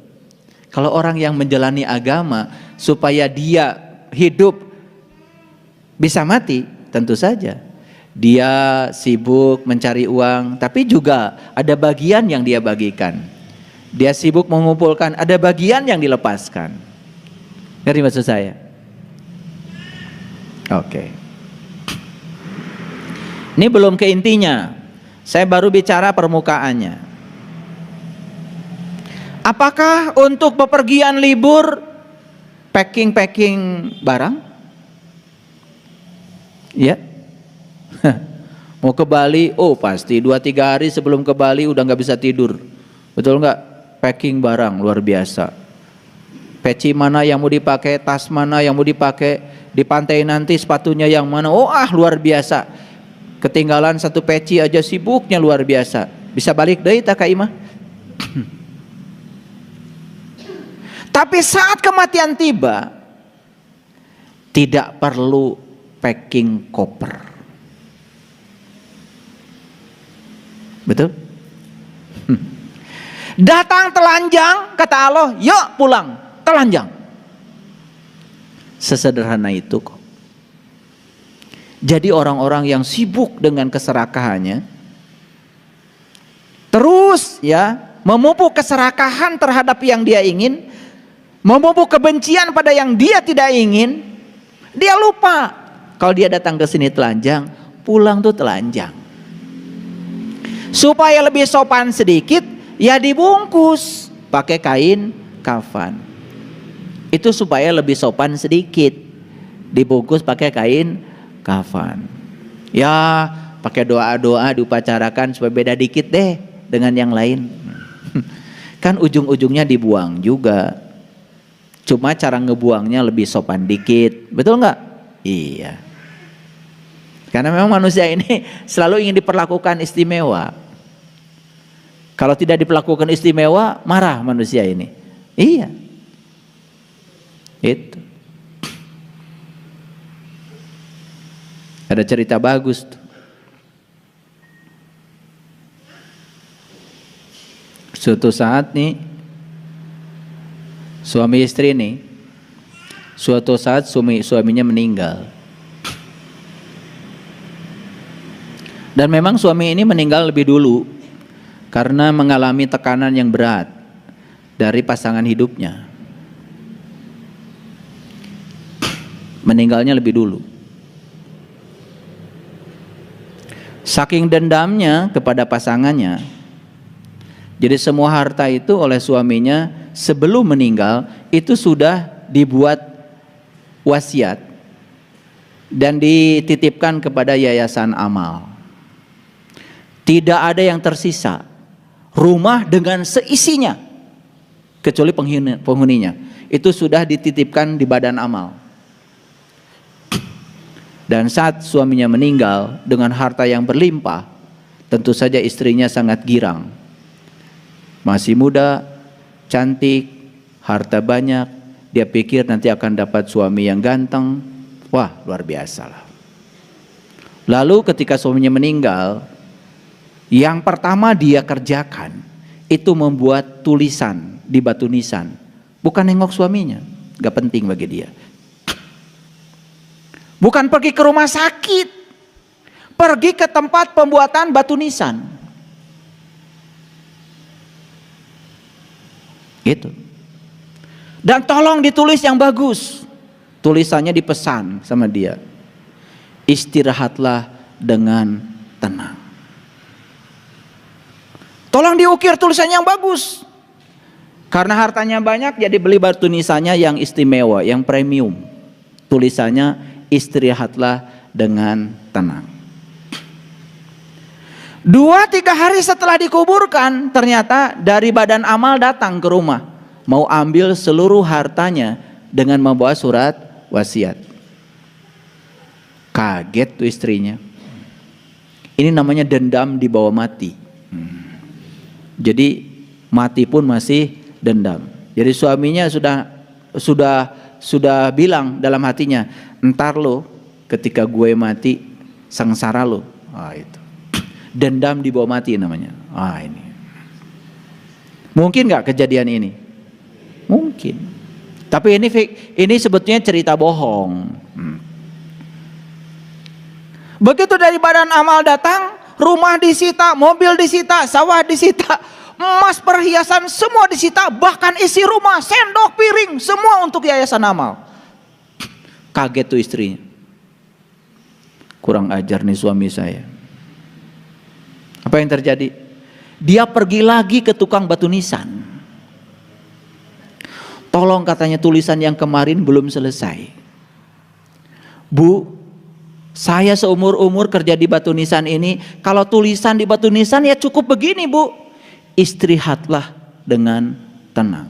Kalau orang yang menjalani agama supaya dia hidup bisa mati, tentu saja dia sibuk mencari uang, tapi juga ada bagian yang dia bagikan. Dia sibuk mengumpulkan, ada bagian yang dilepaskan. Ngerti maksud saya? Oke. Ini belum ke intinya. Saya baru bicara permukaannya. Apakah untuk bepergian libur packing barang? Ya. Mau ke Bali, oh pasti 2-3 hari sebelum ke Bali udah nggak bisa tidur. Betul nggak? Packing barang luar biasa. Peci mana yang mau dipakai, tas mana yang mau dipakai, di pantai nanti sepatunya yang mana, oh luar biasa. Ketinggalan satu peci aja sibuknya luar biasa. Bisa balik deui tak Kak Imah? Tapi saat kematian tiba, tidak perlu packing koper. Betul? Datang telanjang, kata Allah, yuk pulang, telanjang. Sesederhana itu kok. Jadi orang-orang yang sibuk dengan keserakahannya, terus terus ya memupuk keserakahan terhadap yang dia ingin, memupuk kebencian pada yang dia tidak ingin, dia lupa kalau dia datang ke sini telanjang, pulang tuh telanjang. Supaya lebih sopan sedikit, ya dibungkus pakai kain kafan. Itu supaya lebih sopan sedikit, dibungkus pakai kain kafan. Ya pakai doa-doa diupacarakan supaya beda dikit deh dengan yang lain. Kan ujung-ujungnya dibuang juga. Cuma cara ngebuangnya lebih sopan dikit. Betul nggak? Iya. Karena memang manusia ini selalu ingin diperlakukan istimewa. Kalau tidak diperlakukan istimewa, marah manusia ini. Iya. Itu. Ada cerita bagus tuh. Suatu saat nih, suami istri nih, suatu saat suaminya meninggal. Dan memang suami ini meninggal lebih dulu karena mengalami tekanan yang berat dari pasangan hidupnya. Meninggalnya lebih dulu. Saking dendamnya kepada pasangannya, jadi semua harta itu oleh suaminya sebelum meninggal itu sudah dibuat wasiat dan dititipkan kepada yayasan amal. Tidak ada yang tersisa. Rumah dengan seisinya kecuali penghuninya itu sudah dititipkan di badan amal. Dan saat suaminya meninggal dengan harta yang berlimpah, tentu saja istrinya sangat girang. Masih muda, cantik, harta banyak, dia pikir nanti akan dapat suami yang ganteng. Wah, luar biasa lah. Lalu ketika suaminya meninggal, yang pertama dia kerjakan itu membuat tulisan di batu nisan. Bukan nengok suaminya, gak penting bagi dia. Bukan pergi ke rumah sakit, pergi ke tempat pembuatan batu nisan. Gitu. Dan tolong ditulis yang bagus. Tulisannya dipesan sama dia. Istirahatlah dengan tenang. Tolong diukir tulisan yang bagus. Karena hartanya banyak, jadi beli batu nisannya yang istimewa, yang premium. Tulisannya istirahatlah dengan tenang. 2-3 hari setelah dikuburkan, ternyata dari badan amal datang ke rumah, mau ambil seluruh hartanya dengan membawa surat wasiat. Kaget tuh istrinya. Ini namanya dendam di bawah mati. Jadi mati pun masih dendam. Jadi suaminya sudah bilang dalam hatinya, entar lo ketika gue mati sengsara lo. Itu dendam di bawah mati namanya. Ini mungkin nggak kejadian ini? Mungkin. Tapi ini sebetulnya cerita bohong. Begitu dari badan amal datang, rumah disita, mobil disita, sawah disita, emas, perhiasan semua disita, bahkan isi rumah, sendok, piring, semua untuk yayasan amal. Kaget tuh istrinya. Kurang ajar nih suami saya. Apa yang terjadi? Dia pergi lagi ke tukang batu nisan. Tolong, katanya, tulisan yang kemarin belum selesai. Bu, saya seumur-umur kerja di batu nisan ini, kalau tulisan di batu nisan ya cukup begini, Bu. Istirahatlah dengan tenang.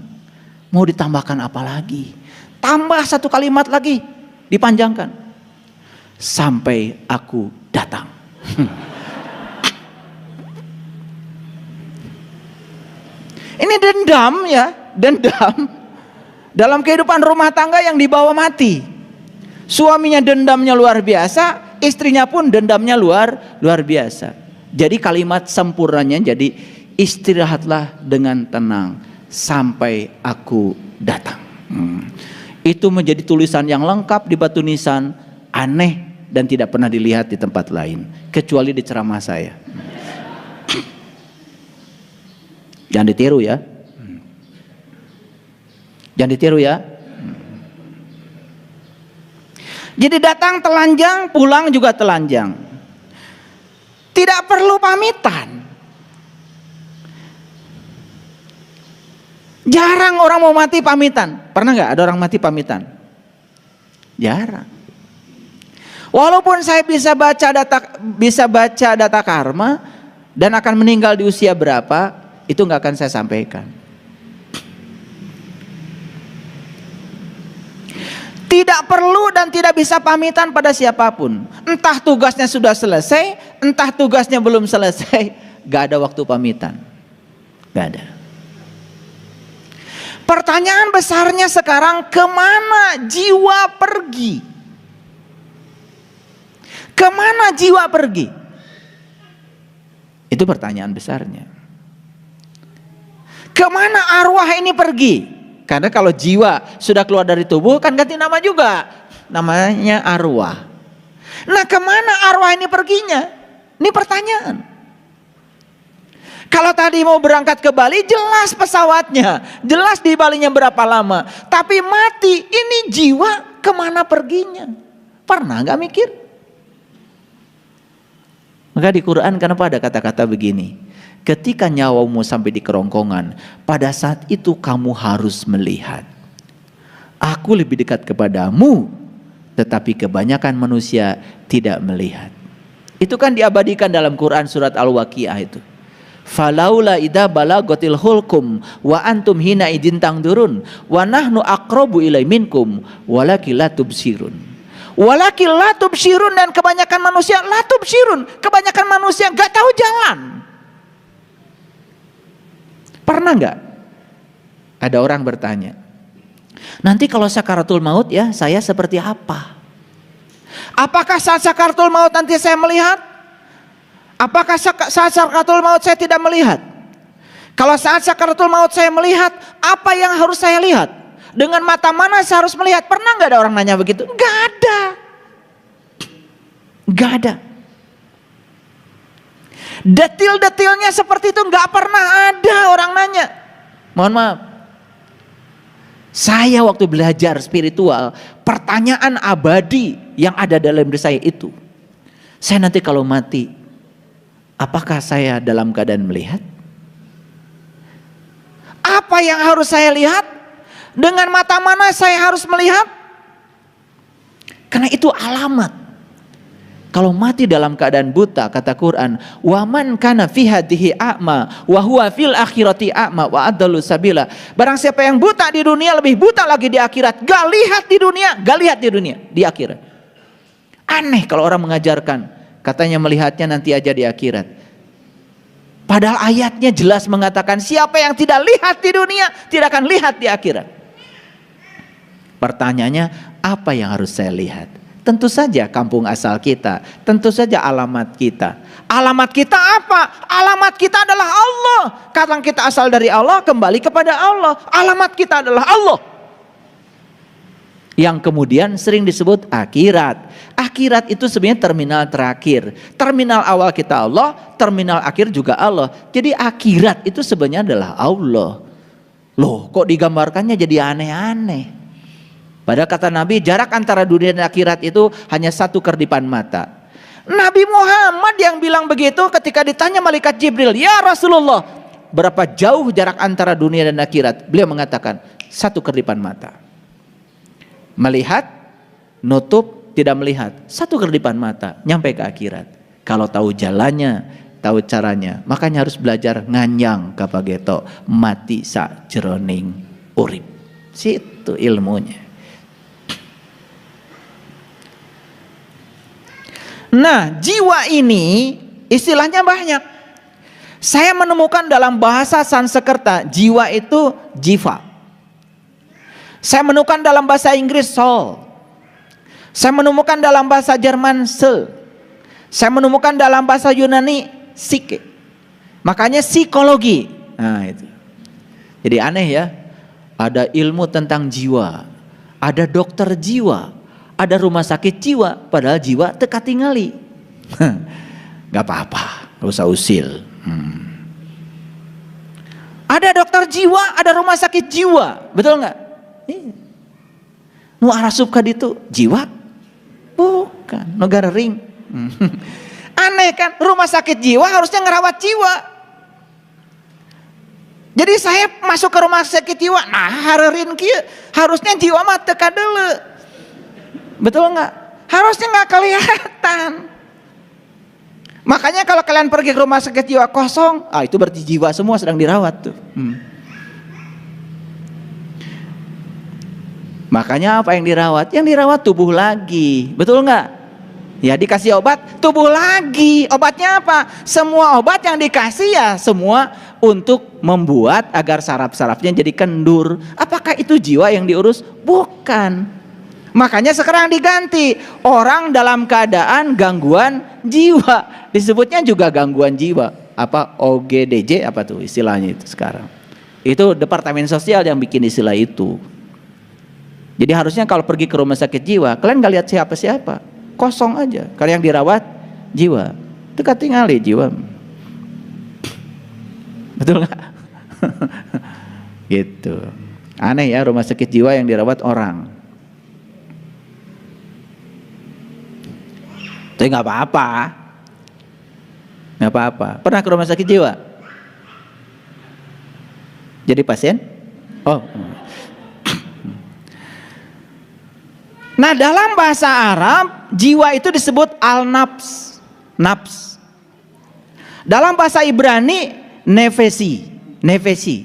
Mau ditambahkan apa lagi? Tambah 1 kalimat lagi, dipanjangkan. Sampai aku datang. Ini dendam ya, dendam dalam kehidupan rumah tangga yang dibawa mati. Suaminya dendamnya luar biasa, istrinya pun dendamnya luar biasa. Jadi kalimat sempurnanya jadi istirahatlah dengan tenang sampai aku datang. Itu menjadi tulisan yang lengkap di batu nisan, aneh dan tidak pernah dilihat di tempat lain kecuali di ceramah saya. Jangan ditiru ya. Jangan ditiru ya. Jadi datang telanjang, pulang juga telanjang. Tidak perlu pamitan. Jarang orang mau mati pamitan. Pernah nggak ada orang mati pamitan? Jarang. Walaupun saya bisa baca data karma dan akan meninggal di usia berapa, itu nggak akan saya sampaikan. Tidak perlu dan tidak bisa pamitan pada siapapun. Entah tugasnya sudah selesai, entah tugasnya belum selesai, gak ada waktu pamitan. Gak ada. Pertanyaan besarnya sekarang, kemana jiwa pergi? Kemana jiwa pergi? Itu pertanyaan besarnya. Kemana arwah ini pergi? Karena kalau jiwa sudah keluar dari tubuh kan ganti nama juga. Namanya arwah. Nah, kemana arwah ini perginya? Ini pertanyaan. Kalau tadi mau berangkat ke Bali, jelas pesawatnya, jelas di Balinya berapa lama. Tapi mati, ini jiwa kemana perginya? Pernah gak mikir? Maka di Quran kenapa ada kata-kata begini? Ketika nyawamu sampai di kerongkongan, pada saat itu kamu harus melihat. Aku lebih dekat kepadamu, tetapi kebanyakan manusia tidak melihat. Itu kan diabadikan dalam Quran surat Al-Waqiah itu. Falaula idza balagatil hulqum wa antum hina idin tangdurun wa nahnu aqrabu ilai minkum walakin la tubsirun. Walakin la tubsirun, dan kebanyakan manusia la tubsirun. Kebanyakan manusia enggak tahu jalan. Pernah enggak ada orang bertanya, nanti kalau sakaratul maut ya saya seperti apa? Apakah saat sakaratul maut nanti saya melihat? Apakah saat sakaratul maut saya tidak melihat? Kalau saat sakaratul maut saya melihat, apa yang harus saya lihat? Dengan mata mana saya harus melihat? Pernah nggak ada orang nanya begitu? Nggak ada. Nggak ada. Detil-detilnya seperti itu nggak pernah ada orang nanya. Mohon maaf. Saya waktu belajar spiritual, pertanyaan abadi yang ada dalam diri saya itu, saya nanti kalau mati, apakah saya dalam keadaan melihat? Apa yang harus saya lihat? Dengan mata mana saya harus melihat? Karena itu alamat. Kalau mati dalam keadaan buta, kata Quran, waman kana fi hadhihi a'ma wa huwa fil akhirati a'ma wa adallu sabila. Barang siapa yang buta di dunia lebih buta lagi di akhirat. Gak lihat di dunia, gak lihat di dunia, di akhirat. Aneh kalau orang mengajarkan, katanya melihatnya nanti aja di akhirat. Padahal ayatnya jelas mengatakan siapa yang tidak lihat di dunia tidak akan lihat di akhirat. Pertanyaannya, apa yang harus saya lihat? Tentu saja kampung asal kita, tentu saja alamat kita. Alamat kita apa? Alamat kita adalah Allah. Karena kita asal dari Allah, kembali kepada Allah. Alamat kita adalah Allah. Yang kemudian sering disebut akhirat. Akhirat itu sebenarnya terminal terakhir. Terminal awal kita Allah, terminal akhir juga Allah. Jadi akhirat itu sebenarnya adalah Allah. Loh, kok digambarkannya jadi aneh-aneh? Padahal kata Nabi, jarak antara dunia dan akhirat itu hanya satu kerdipan mata. Nabi Muhammad yang bilang begitu ketika ditanya malaikat Jibril, ya Rasulullah, berapa jauh jarak antara dunia dan akhirat? Beliau mengatakan, satu kerdipan mata. Melihat, nutup, tidak melihat, satu kerdipan mata, nyampe ke akhirat. Kalau tahu jalannya, tahu caranya, makanya harus belajar nganyang kapageto, mati sak jroning urip. Situ ilmunya. Nah, jiwa ini istilahnya banyak. Saya menemukan dalam bahasa Sanskerta, jiwa itu jiva. Saya menemukan dalam bahasa Inggris soul. Saya menemukan dalam bahasa Jerman soul. Saya menemukan dalam bahasa Yunani psyche. Makanya psikologi. Nah, itu. Jadi aneh ya. Ada ilmu tentang jiwa. Ada dokter jiwa. Ada rumah sakit jiwa, padahal jiwa teka tingali. Gak apa-apa, gak usah usil. Ada dokter jiwa, ada rumah sakit jiwa, betul nggak? Nu arasup ka ditu jiwa? Bukan, negara ring. Aneh kan, rumah sakit jiwa harusnya ngerawat jiwa. Jadi saya masuk ke rumah sakit jiwa, nah harerin kieu, harusnya jiwa mah teu kadeuleu. Betul nggak? Harusnya nggak kelihatan. Makanya kalau kalian pergi ke rumah sakit jiwa kosong, itu berarti jiwa semua sedang dirawat tuh. Makanya apa yang dirawat? Yang dirawat tubuh lagi, betul nggak? Ya dikasih obat, tubuh lagi. Obatnya apa? Semua obat yang dikasih ya semua untuk membuat agar saraf-sarafnya jadi kendur. Apakah itu jiwa yang diurus? Bukan. Makanya sekarang diganti, orang dalam keadaan gangguan jiwa, disebutnya juga gangguan jiwa. Apa OGDJ apa tuh istilahnya itu sekarang? Itu Departemen Sosial yang bikin istilah itu. Jadi harusnya kalau pergi ke rumah sakit jiwa, kalian gak lihat siapa-siapa, kosong aja. Kalau yang dirawat jiwa, itu ketinggalan jiwa. Betul nggak? Gitu. Aneh ya, rumah sakit jiwa yang dirawat orang. Tapi nggak apa-apa, nggak apa-apa. Pernah ke rumah sakit jiwa? Jadi pasien? Oh. Nah dalam bahasa Arab jiwa itu disebut al-nafs, nafs. Dalam bahasa Ibrani nefesi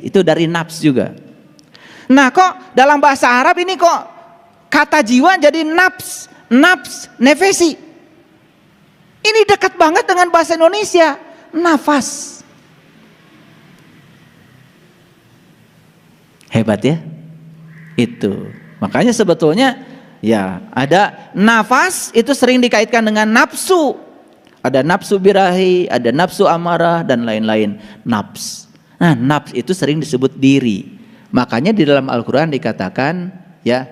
itu dari nafs juga. Nah kok dalam bahasa Arab ini kok kata jiwa jadi nafs, nefesi. Ini dekat banget dengan bahasa Indonesia, nafas. Hebat ya? Itu. Makanya sebetulnya ya ada nafas itu sering dikaitkan dengan nafsu. Ada nafsu birahi, ada nafsu amarah dan lain-lain. Nafs. Nah, nafs itu sering disebut diri. Makanya di dalam Al-Qur'an dikatakan ya,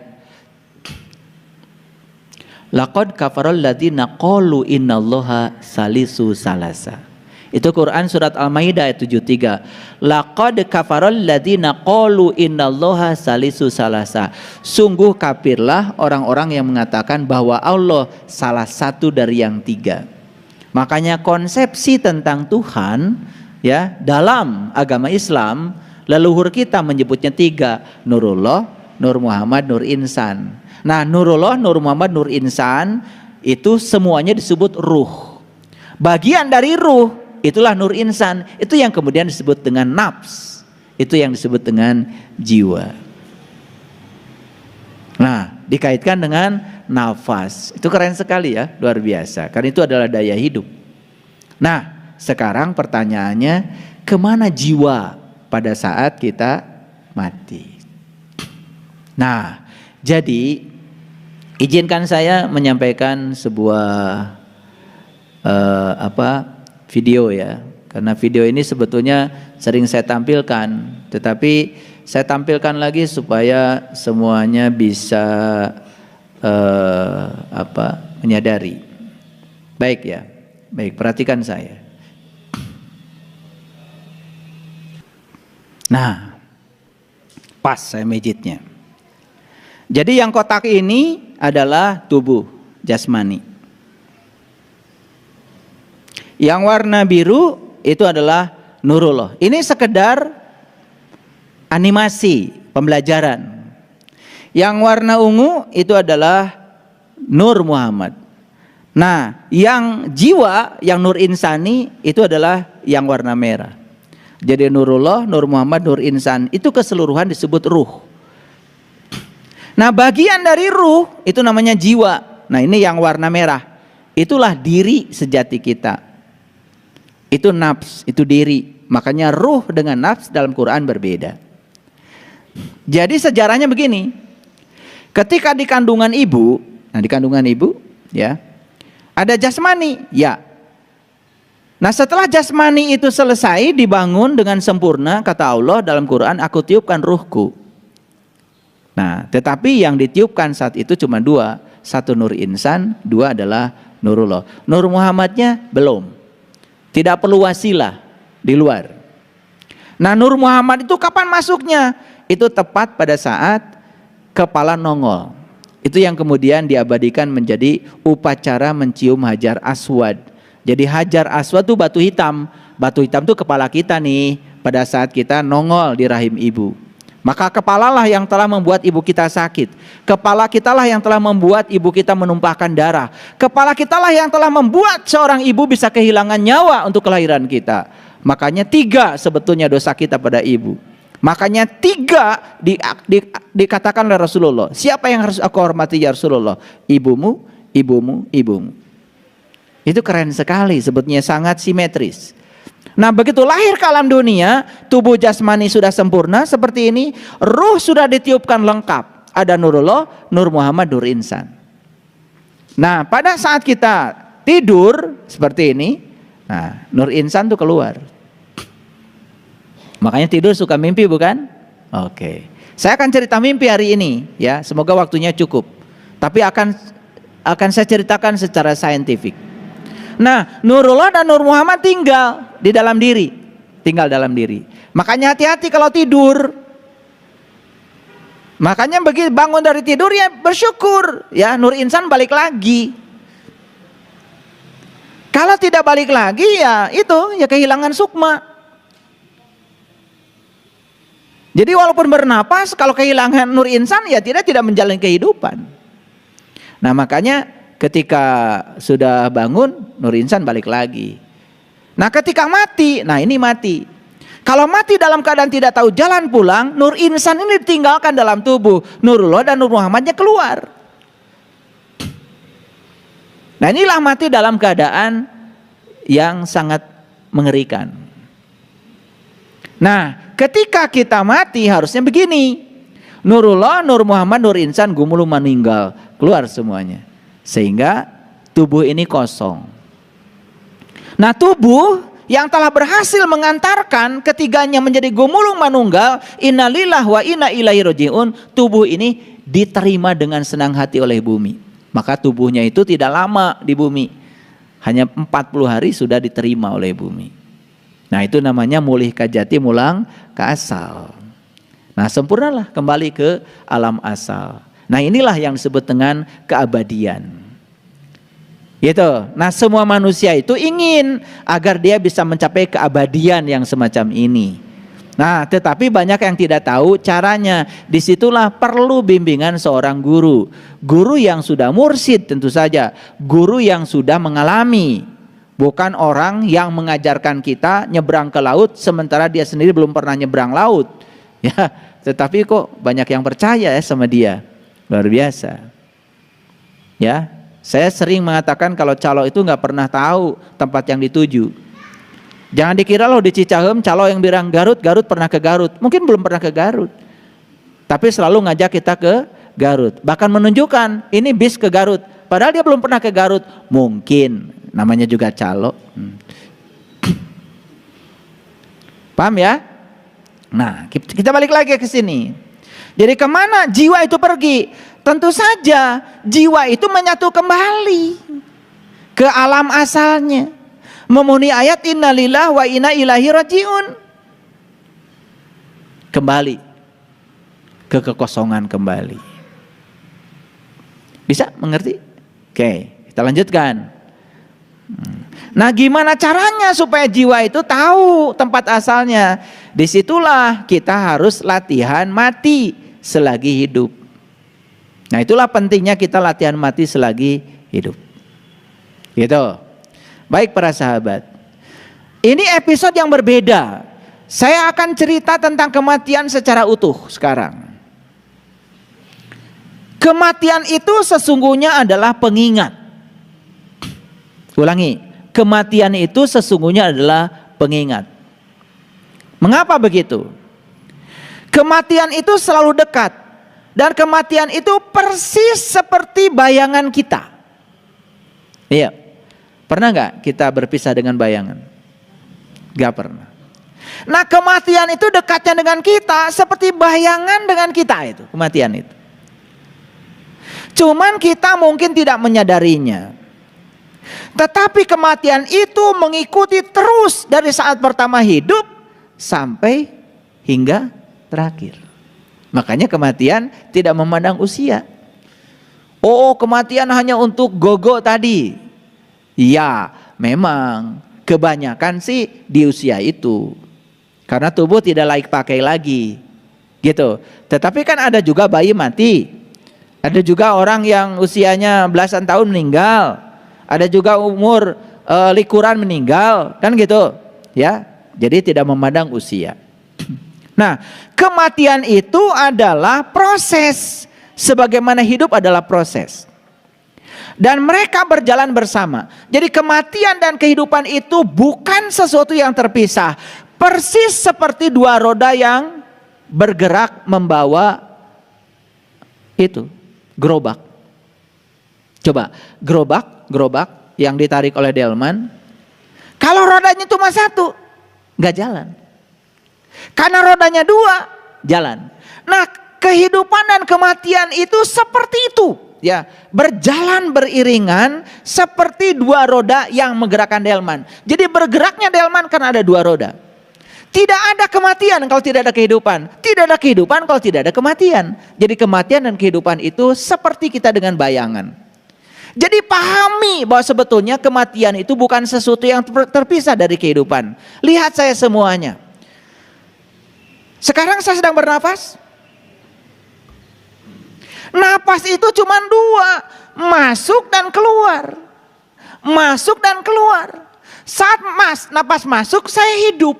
laqad kafaral ladzina qalu innallaha salisu salasa. Itu Quran surat Al-Maidah ayat 73. Laqad kafaral ladzina qalu innallaha salisu salasa. Sungguh kafirlah orang-orang yang mengatakan bahwa Allah salah satu dari yang tiga. Makanya konsepsi tentang Tuhan ya dalam agama Islam leluhur kita menyebutnya tiga, Nurullah, Nur Muhammad, Nur Insan. Nah Nurullah, Nur Muhammad, Nur Insan itu semuanya disebut ruh. Bagian dari ruh itulah Nur Insan. Itu yang kemudian disebut dengan nafs. Itu yang disebut dengan jiwa. Nah dikaitkan dengan nafas. Itu keren sekali ya, luar biasa. Karena itu adalah daya hidup. Nah sekarang pertanyaannya, kemana jiwa pada saat kita mati? Nah jadi izinkan saya menyampaikan sebuah video ya, karena video ini sebetulnya sering saya tampilkan, tetapi saya tampilkan lagi supaya semuanya bisa menyadari. Baik ya, baik, perhatikan saya. Nah, pas saya mijitnya. Jadi yang kotak ini adalah tubuh jasmani. Yang warna biru itu adalah Nurullah. Ini sekedar animasi pembelajaran. Yang warna ungu itu adalah Nur Muhammad. Nah, yang jiwa, yang Nur Insani itu adalah yang warna merah. Jadi Nurullah, Nur Muhammad, Nur Insan itu keseluruhan disebut ruh. Nah bagian dari ruh itu namanya jiwa. Nah ini yang warna merah, itulah diri sejati kita. Itu nafs, itu diri. Makanya ruh dengan nafs dalam Quran berbeda. Jadi sejarahnya begini. Ketika di kandungan ibu, nah di kandungan ibu ya, ada jasmani, ya. Nah setelah jasmani itu selesai dibangun dengan sempurna, kata Allah dalam Quran, aku tiupkan ruhku. Nah tetapi yang ditiupkan saat itu cuma dua, satu Nur Insan, dua adalah Nurullah. Nur Muhammadnya belum, tidak perlu wasilah di luar. Nah, Nur Muhammad itu kapan masuknya? Itu tepat pada saat kepala nongol. Itu yang kemudian diabadikan menjadi upacara mencium Hajar Aswad. Jadi Hajar Aswad itu batu hitam. Batu hitam itu kepala kita nih pada saat kita nongol di rahim ibu. Maka kepalalah yang telah membuat ibu kita sakit. Kepala kitalah yang telah membuat ibu kita menumpahkan darah. Kepala kitalah yang telah membuat seorang ibu bisa kehilangan nyawa untuk kelahiran kita. Makanya 3 sebetulnya dosa kita pada ibu. Makanya 3 dikatakan oleh Rasulullah. Siapa yang harus aku hormati ya Rasulullah? Ibumu, ibumu, ibumu. Itu keren sekali, sebetulnya sangat simetris. Nah, begitu lahir ke alam dunia, tubuh jasmani sudah sempurna seperti ini, ruh sudah ditiupkan lengkap. Ada Nurullah, Nur Muhammad, Nur Insan. Nah, pada saat kita tidur seperti ini, nah, Nur Insan tuh keluar. Makanya tidur suka mimpi, bukan? Oke. Saya akan cerita mimpi hari ini, ya. Semoga waktunya cukup. Tapi akan saya ceritakan secara saintifik. Nah, Nurullah dan Nur Muhammad tinggal di dalam diri, tinggal dalam diri. Makanya hati-hati kalau tidur. Makanya begitu bangun dari tidur ya bersyukur, ya Nur Insan balik lagi. Kalau tidak balik lagi ya itu ya kehilangan sukma. Jadi walaupun bernapas, kalau kehilangan Nur Insan ya tidak menjalani kehidupan. Nah, makanya ketika sudah bangun, Nur Insan balik lagi. Nah, ketika mati, nah ini mati. Kalau mati dalam keadaan tidak tahu jalan pulang, Nur Insan ini ditinggalkan dalam tubuh. Nurullah dan Nur Muhammadnya keluar. Nah, inilah mati dalam keadaan yang sangat mengerikan. Nah, ketika kita mati harusnya begini. Nurullah, Nur Muhammad, Nur Insan gumulu meninggal. Keluar semuanya. Sehingga tubuh ini kosong. Nah, tubuh yang telah berhasil mengantarkan ketiganya menjadi gumulung manunggal, innalillah wa inna ilaihi rajiun, tubuh ini diterima dengan senang hati oleh bumi. Maka tubuhnya itu tidak lama di bumi. Hanya 40 hari sudah diterima oleh bumi. Nah, itu namanya mulih kajati mulang ke asal. Nah, sempurnalah kembali ke alam asal. Nah, inilah yang disebut dengan keabadian. Gitu. Nah, semua manusia itu ingin agar dia bisa mencapai keabadian yang semacam ini. Nah, tetapi banyak yang tidak tahu caranya. Disitulah perlu bimbingan seorang guru. Guru yang sudah mursyid tentu saja. Guru yang sudah mengalami. Bukan orang yang mengajarkan kita nyebrang ke laut sementara dia sendiri belum pernah nyebrang laut. Ya, tetapi kok banyak yang percaya ya sama dia. Luar biasa. Ya, saya sering mengatakan kalau calo itu nggak pernah tahu tempat yang dituju. Jangan dikira loh di Cicahem calo yang bilang Garut pernah ke Garut. Mungkin belum pernah ke Garut. Tapi selalu ngajak kita ke Garut. Bahkan menunjukkan ini bis ke Garut. Padahal dia belum pernah ke Garut. Mungkin namanya juga calo. Paham ya? Nah, kita balik lagi ke sini. Jadi kemana jiwa itu pergi? Tentu saja jiwa itu menyatu kembali ke alam asalnya. Memenuhi ayat innalillah wa inna ilaihi rajiun. Kembali ke kekosongan kembali. Bisa mengerti? Oke, kita lanjutkan. Nah, gimana caranya supaya jiwa itu tahu tempat asalnya? Disitulah kita harus latihan mati selagi hidup. Nah, itulah pentingnya kita latihan mati selagi hidup. Gitu. Baik para sahabat. Ini episode yang berbeda. Saya akan cerita tentang kematian secara utuh sekarang. Kematian itu sesungguhnya adalah pengingat. Ulangi, kematian itu sesungguhnya adalah pengingat. Mengapa begitu? Kematian itu selalu dekat. Dan kematian itu persis seperti bayangan kita. Iya. Pernah gak kita berpisah dengan bayangan? Gak pernah. Nah, kematian itu dekatnya dengan kita seperti bayangan dengan kita itu. Kematian itu. Cuman kita mungkin tidak menyadarinya. Tetapi kematian itu mengikuti terus dari saat pertama hidup sampai hingga terakhir. Makanya kematian tidak memandang usia. Oh, kematian hanya untuk gogo tadi. Ya, memang kebanyakan sih di usia itu. Karena tubuh tidak layak pakai lagi. Gitu. Tetapi kan ada juga bayi mati. Ada juga orang yang usianya belasan tahun meninggal. Ada juga umur likuran meninggal, kan gitu. Ya. Jadi tidak memandang usia. Nah, kematian itu adalah proses. Sebagaimana hidup adalah proses. Dan mereka berjalan bersama. Jadi kematian dan kehidupan itu bukan sesuatu yang terpisah. Persis seperti dua roda yang bergerak membawa itu gerobak. Coba gerobak yang ditarik oleh delman. Kalau rodanya cuma satu, nggak jalan. Karena rodanya dua, jalan. Nah, kehidupan dan kematian itu seperti itu, ya, berjalan beriringan seperti dua roda yang menggerakkan delman. Jadi bergeraknya delman karena ada dua roda. Tidak ada kematian kalau tidak ada kehidupan. Tidak ada kehidupan kalau tidak ada kematian. Jadi kematian dan kehidupan itu seperti kita dengan bayangan. Jadi pahami bahwa sebetulnya kematian itu bukan sesuatu yang terpisah dari kehidupan. Lihat saya semuanya. Sekarang saya sedang bernafas. Napas itu cuma dua, masuk dan keluar. Masuk dan keluar. Saat napas masuk saya hidup.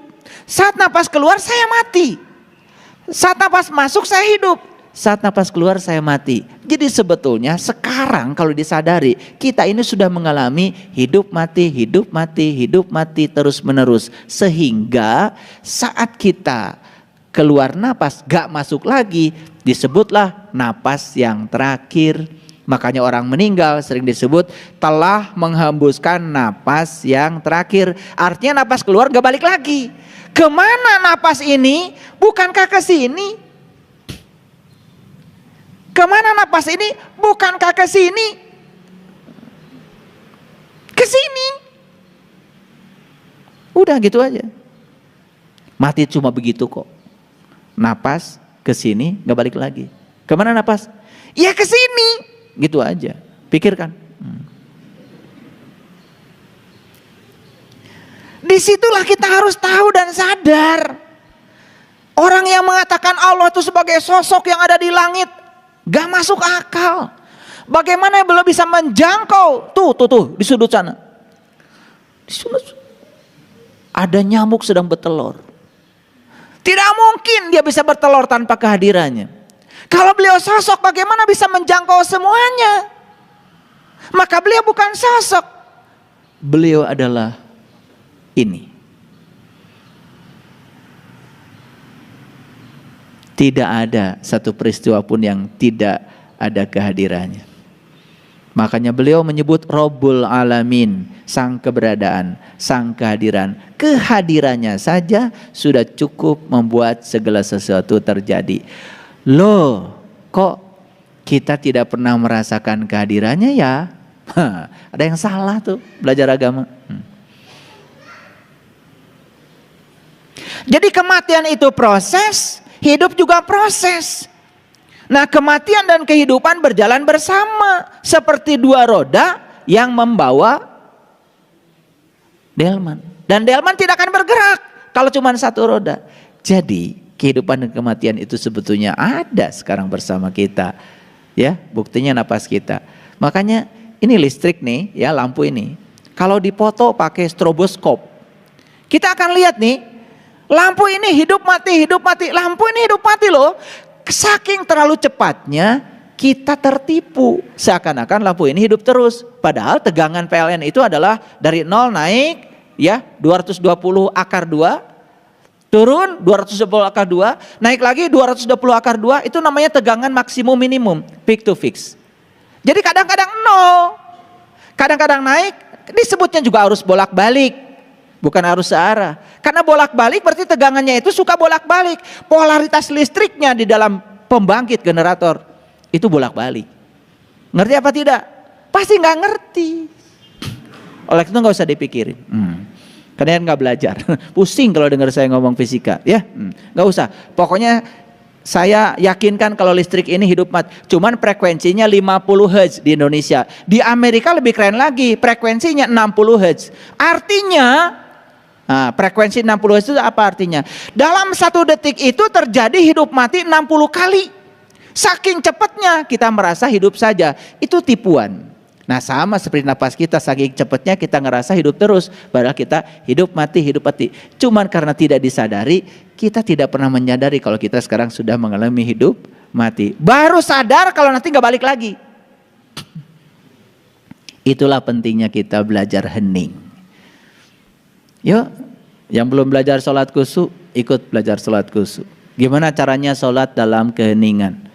Saat napas keluar saya mati. Saat napas masuk saya hidup. Saat napas keluar saya mati. Jadi sebetulnya sekarang kalau disadari, kita ini sudah mengalami hidup mati, hidup mati, hidup mati terus menerus. Sehingga saat kita keluar napas gak masuk lagi, disebutlah napas yang terakhir. Makanya orang meninggal sering disebut telah menghembuskan napas yang terakhir. Artinya napas keluar gak balik lagi. Kemana napas ini? Bukankah ke sini? Kemana napas ini? Bukankah ke sini? Ke sini. Udah gitu aja. Mati cuma begitu kok. Napas ke sini nggak balik lagi. Kemana napas? Ya ke sini. Gitu aja. Pikirkan. Disitulah kita harus tahu dan sadar. Orang yang mengatakan Allah itu sebagai sosok yang ada di langit, gak masuk akal. Bagaimana belum bisa menjangkau? Tuh di sudut sana. Di sudut. Ada nyamuk sedang bertelur. Tidak mungkin dia bisa bertelur tanpa kehadirannya. Kalau beliau sosok, bagaimana bisa menjangkau semuanya? Maka beliau bukan sosok. Beliau adalah ini. Tidak ada satu peristiwa pun yang tidak ada kehadirannya. Makanya beliau menyebut Rabbul Alamin, sang keberadaan, sang kehadiran. Kehadirannya saja sudah cukup membuat segala sesuatu terjadi. Loh, kok kita tidak pernah merasakan kehadirannya ya? Ada yang salah tuh belajar agama. Jadi kematian itu proses, hidup juga proses. Nah, kematian dan kehidupan berjalan bersama seperti dua roda yang membawa delman. Dan delman tidak akan bergerak kalau cuma satu roda. Jadi kehidupan dan kematian itu sebetulnya ada sekarang bersama kita. Ya, buktinya napas kita. Makanya ini listrik nih, ya, lampu ini. Kalau dipoto pakai stroboskop, kita akan lihat nih, lampu ini hidup mati, lampu ini hidup mati loh. Saking terlalu cepatnya kita tertipu. Seakan-akan lampu ini hidup terus. Padahal tegangan PLN itu adalah dari 0 naik ya 220 akar 2. Turun 220 akar 2. Naik lagi 220 akar 2. Itu namanya tegangan maksimum minimum. Peak to fix. Jadi kadang-kadang 0. Kadang-kadang naik. Disebutnya juga arus bolak-balik. Bukan arus searah. Karena bolak-balik berarti tegangannya itu suka bolak-balik. Polaritas listriknya di dalam pembangkit generator itu bolak-balik. Ngerti apa tidak? Pasti nggak ngerti. Oleh itu nggak usah dipikirin. Kalian nggak belajar. Pusing kalau dengar saya ngomong fisika, ya. Nggak usah. Pokoknya saya yakinkan kalau listrik ini hidup mati. Cuman frekuensinya 50 Hz di Indonesia. Di Amerika lebih keren lagi, frekuensinya 60 Hz. Artinya, frekuensi 60 Hz itu apa artinya? Dalam 1 detik itu terjadi hidup mati 60 kali. Saking cepatnya kita merasa hidup saja. Itu tipuan. Nah, sama seperti napas kita, saking cepatnya kita ngerasa hidup terus, padahal kita hidup mati. Cuman karena tidak disadari, kita tidak pernah menyadari kalau kita sekarang sudah mengalami hidup mati. Baru sadar kalau nanti nggak balik lagi. Itulah pentingnya kita belajar hening. Yuk, yang belum belajar sholat khusyuk, ikut belajar sholat khusyuk. Gimana caranya sholat dalam keheningan?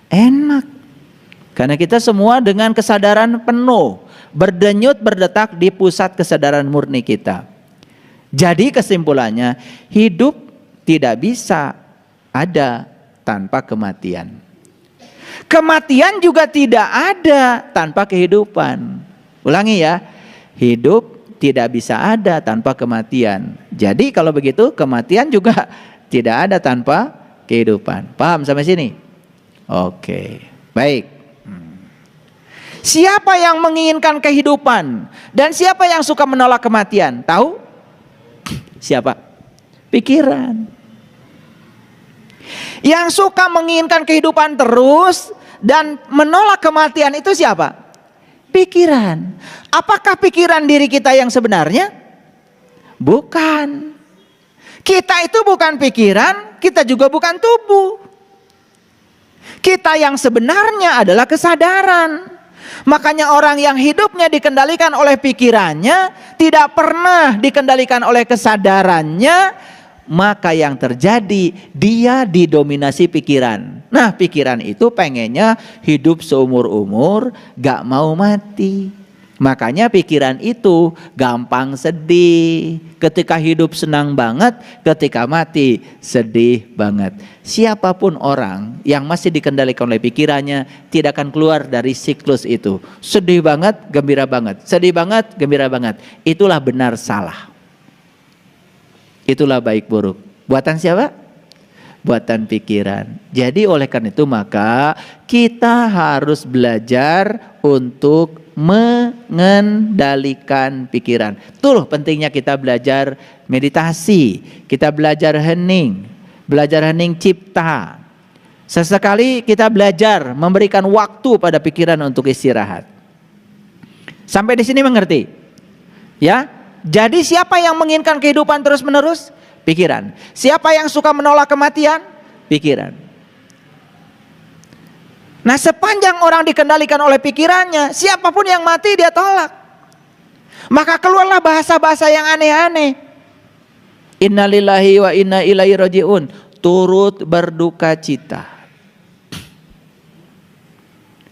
Enak. Karena kita semua dengan kesadaran penuh, berdenyut berdetak di pusat kesadaran murni kita. Jadi kesimpulannya, hidup tidak bisa ada tanpa kematian. Kematian juga tidak ada tanpa kehidupan. Ulangi ya, hidup tidak bisa ada tanpa kematian. Jadi kalau begitu kematian juga tidak ada tanpa kehidupan. Paham sampai sini? Oke, baik. Siapa yang menginginkan kehidupan dan siapa yang suka menolak kematian? Tahu? Siapa? Pikiran. Yang suka menginginkan kehidupan terus dan menolak kematian itu siapa? Pikiran. Apakah pikiran diri kita yang sebenarnya? Bukan. Kita itu bukan pikiran, kita juga bukan tubuh. Kita yang sebenarnya adalah kesadaran. Makanya orang yang hidupnya dikendalikan oleh pikirannya, tidak pernah dikendalikan oleh kesadarannya, maka yang terjadi dia didominasi pikiran. Nah, pikiran itu pengennya hidup seumur-umur, gak mau mati. Makanya pikiran itu gampang sedih. Ketika hidup senang banget, ketika mati sedih banget. Siapapun orang yang masih dikendalikan oleh pikirannya tidak akan keluar dari siklus itu. Sedih banget, gembira banget. Sedih banget, gembira banget. Itulah benar salah. Itulah baik buruk. Buatan siapa? Buatan pikiran. Jadi oleh karena itu maka kita harus belajar untuk mengendalikan pikiran. Tuh pentingnya kita belajar meditasi, kita belajar hening cipta. Sesekali kita belajar memberikan waktu pada pikiran untuk istirahat. Sampai di sini mengerti? Ya. Jadi siapa yang menginginkan kehidupan terus-menerus? Pikiran. Siapa yang suka menolak kematian? Pikiran. Nah, sepanjang orang dikendalikan oleh pikirannya, siapapun yang mati dia tolak. Maka keluarlah bahasa-bahasa yang aneh-aneh. Innalillahi wa inna ilaihi rajiun. Turut berduka cita.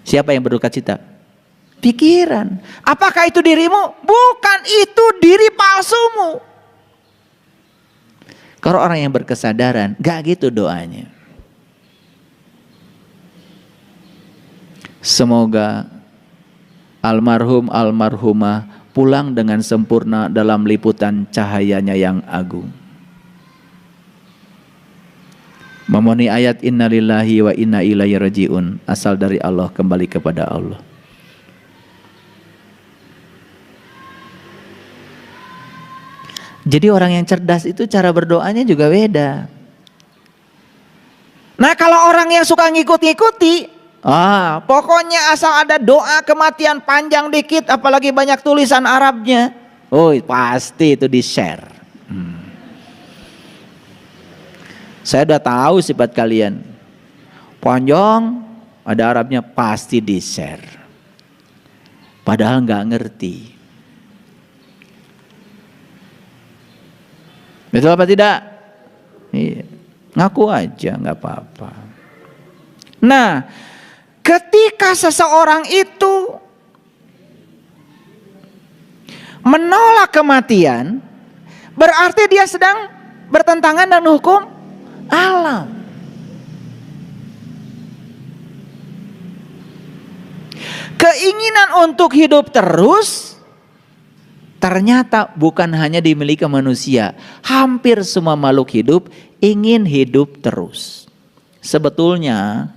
Siapa yang berduka cita? Pikiran. Apakah itu dirimu? Bukan, itu diri palsumu. Kalau orang yang berkesadaran, gak gitu doanya. Semoga almarhum almarhumah pulang dengan sempurna dalam liputan cahayanya yang agung. Memenuhi ayat innalillahi wa inna ilaihi rajiun, asal dari Allah kembali kepada Allah. Jadi orang yang cerdas itu cara berdoanya juga beda. Nah, kalau orang yang suka ngikut-ngikuti, pokoknya asal ada doa kematian panjang dikit, apalagi banyak tulisan Arabnya, pasti itu di-share. Saya udah tahu sifat kalian. Panjang, ada Arabnya, pasti di-share. Padahal nggak ngerti. Betul apa tidak? Iya. Ngaku aja, nggak apa-apa. Nah, ketika seseorang itu menolak kematian, berarti dia sedang bertentangan dengan hukum alam. Keinginan untuk hidup terus Ternyata bukan hanya dimiliki manusia, hampir semua makhluk hidup ingin hidup terus. Sebetulnya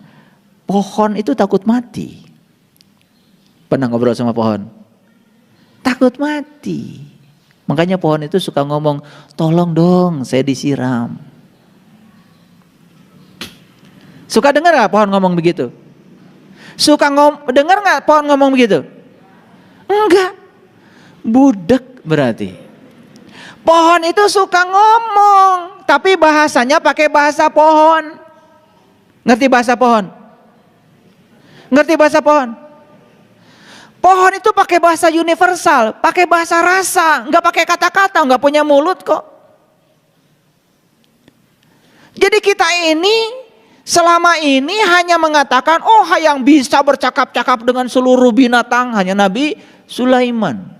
pohon itu takut mati. Pernah ngobrol sama pohon? Takut mati. Makanya pohon itu suka ngomong, tolong dong saya disiram. Suka dengar gak pohon ngomong begitu? Suka dengar gak pohon ngomong begitu? Enggak. Budek berarti. Pohon itu suka ngomong, tapi bahasanya pakai bahasa pohon. Ngerti bahasa pohon? Ngerti bahasa pohon? Pohon itu pakai bahasa universal, pakai bahasa rasa, nggak pakai kata-kata, nggak punya mulut kok. Jadi kita ini selama ini hanya mengatakan, oh yang bisa bercakap-cakap dengan seluruh binatang hanya Nabi Sulaiman.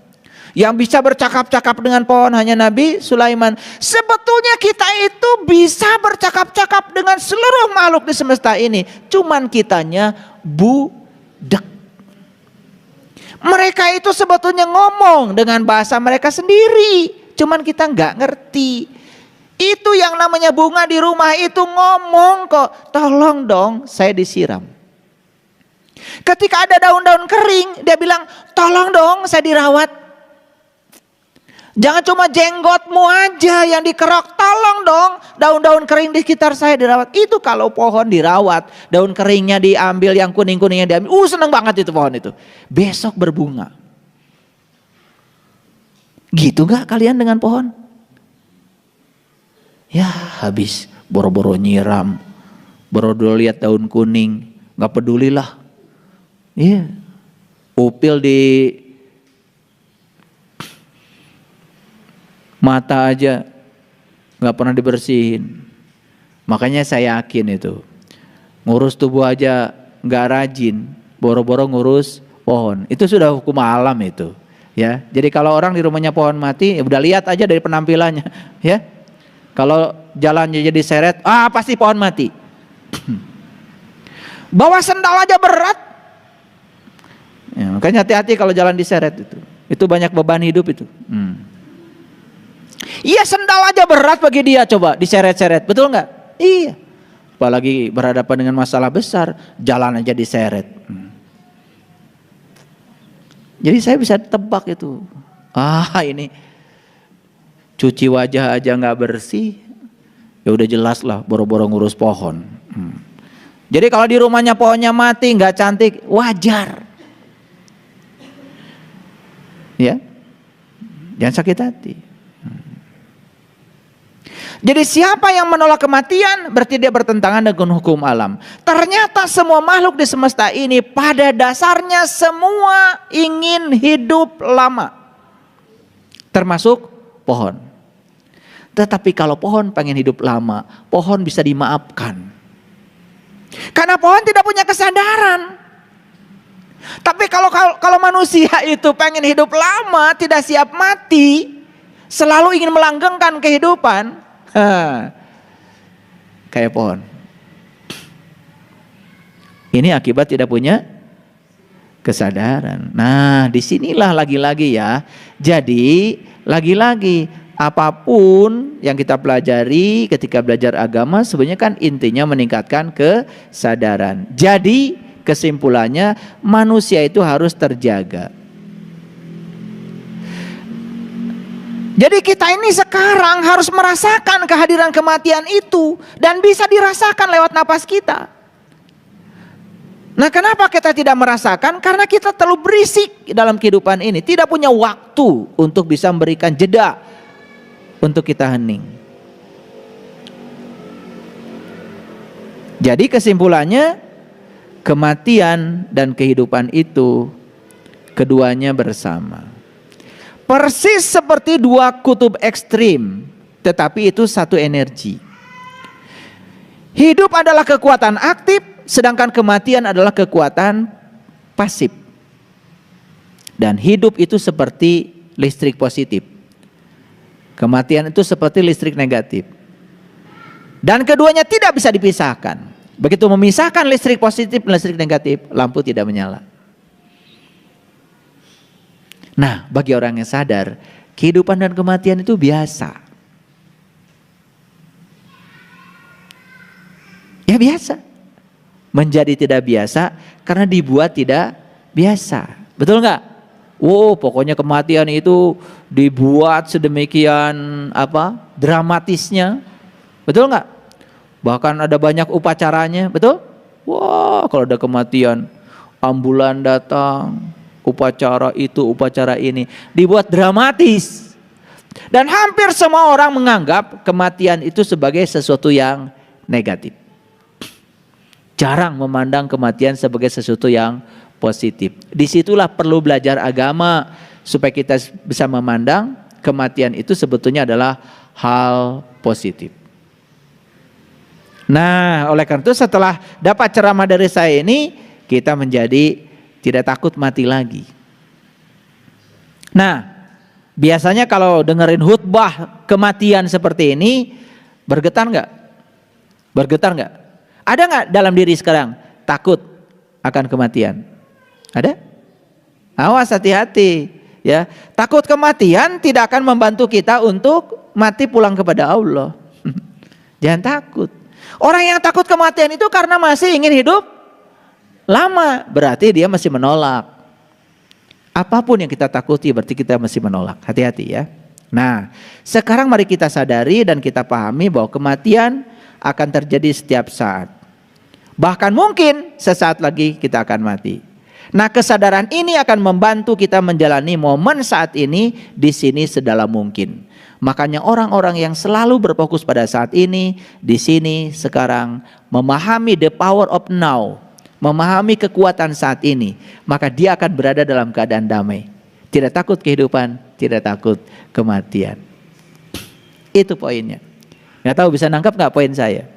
Yang bisa bercakap-cakap dengan pohon hanya Nabi Sulaiman. Sebetulnya kita itu bisa bercakap-cakap dengan seluruh makhluk di semesta ini. Cuman kitanya budak. Mereka itu sebetulnya ngomong dengan bahasa mereka sendiri. Cuman kita nggak ngerti. Itu yang namanya bunga di rumah itu ngomong kok. Tolong dong saya disiram. Ketika ada daun-daun kering dia bilang tolong dong saya dirawat. Jangan cuma jenggotmu aja yang dikerok, tolong dong daun-daun kering di sekitar saya dirawat. Itu kalau pohon dirawat, daun keringnya diambil, yang kuning-kuningnya diambil. Seneng banget itu pohon itu. Besok berbunga. Gitu gak kalian dengan pohon? Ya habis boro-boro nyiram, boro-boro lihat daun kuning, gak pedulilah. Iya, upil di mata aja gak pernah dibersihin. Makanya saya yakin itu ngurus tubuh aja gak rajin, boro-boro ngurus pohon. Itu sudah hukum alam itu ya. Jadi kalau orang di rumahnya pohon mati, ya udah lihat aja dari penampilannya ya. Kalau jalannya jadi seret, pasti pohon mati. Bawa sendal aja berat ya, makanya hati-hati kalau jalan diseret itu banyak beban hidup itu. Iya, sendal aja berat bagi dia, coba diseret-seret, betul nggak? Iya. Apalagi berhadapan dengan masalah besar, jalan aja diseret. Jadi saya bisa tebak itu. Ini cuci wajah aja nggak bersih, ya udah jelas lah boro-boro ngurus pohon. Jadi kalau di rumahnya pohonnya mati, nggak cantik, wajar. Ya, jangan sakit hati. Jadi siapa yang menolak kematian berarti dia bertentangan dengan hukum alam. Ternyata semua makhluk di semesta ini pada dasarnya semua ingin hidup lama. Termasuk pohon. Tetapi kalau pohon pengen hidup lama, pohon bisa dimaafkan. Karena pohon tidak punya kesadaran. Tapi kalau manusia itu pengen hidup lama, tidak siap mati, selalu ingin melanggengkan kehidupan, kayak pohon. Ini akibat tidak punya kesadaran. Nah, disinilah lagi-lagi ya. Jadi lagi-lagi apapun yang kita pelajari ketika belajar agama sebenarnya kan intinya meningkatkan kesadaran. Jadi kesimpulannya manusia itu harus terjaga. Jadi kita ini sekarang harus merasakan kehadiran kematian itu dan bisa dirasakan lewat napas kita. Nah, kenapa kita tidak merasakan? Karena kita terlalu berisik dalam kehidupan ini, tidak punya waktu untuk bisa memberikan jeda untuk kita hening. Jadi kesimpulannya kematian dan kehidupan itu keduanya bersama. Persis seperti dua kutub ekstrim, tetapi itu satu energi. Hidup adalah kekuatan aktif, sedangkan kematian adalah kekuatan pasif. Dan hidup itu seperti listrik positif. Kematian itu seperti listrik negatif. Dan keduanya tidak bisa dipisahkan. Begitu memisahkan listrik positif dan listrik negatif, lampu tidak menyala. Nah, bagi orang yang sadar, kehidupan dan kematian itu biasa. Ya biasa. Menjadi tidak biasa karena dibuat tidak biasa. Betul nggak? Pokoknya kematian itu dibuat sedemikian dramatisnya. Betul nggak? Bahkan ada banyak upacaranya, betul? Kalau ada kematian, ambulan datang, upacara itu, upacara ini, dibuat dramatis. Dan hampir semua orang menganggap kematian itu sebagai sesuatu yang negatif. Jarang memandang kematian sebagai sesuatu yang positif. Disitulah perlu belajar agama supaya kita bisa memandang kematian itu sebetulnya adalah hal positif. Nah, oleh karena itu setelah dapat ceramah dari saya ini, kita menjadi tidak takut mati lagi. Nah, biasanya kalau dengerin khutbah kematian seperti ini, bergetar nggak? Bergetar nggak? Ada nggak dalam diri sekarang takut akan kematian? Ada? Awas, hati-hati ya. Takut kematian tidak akan membantu kita untuk mati pulang kepada Allah. Jangan takut. Orang yang takut kematian itu karena masih ingin hidup lama, berarti dia masih menolak. Apapun yang kita takuti berarti kita masih menolak. Hati-hati ya. Nah, sekarang mari kita sadari dan kita pahami bahwa kematian akan terjadi setiap saat. Bahkan mungkin sesaat lagi kita akan mati. Nah, kesadaran ini akan membantu kita menjalani momen saat ini di sini sedalam mungkin. Makanya orang-orang yang selalu berfokus pada saat ini, di sini, sekarang, memahami the power of now, memahami kekuatan saat ini, maka dia akan berada dalam keadaan damai. Tidak takut kehidupan, tidak takut kematian. Itu poinnya. Nggak tahu bisa nangkap nggak poin saya?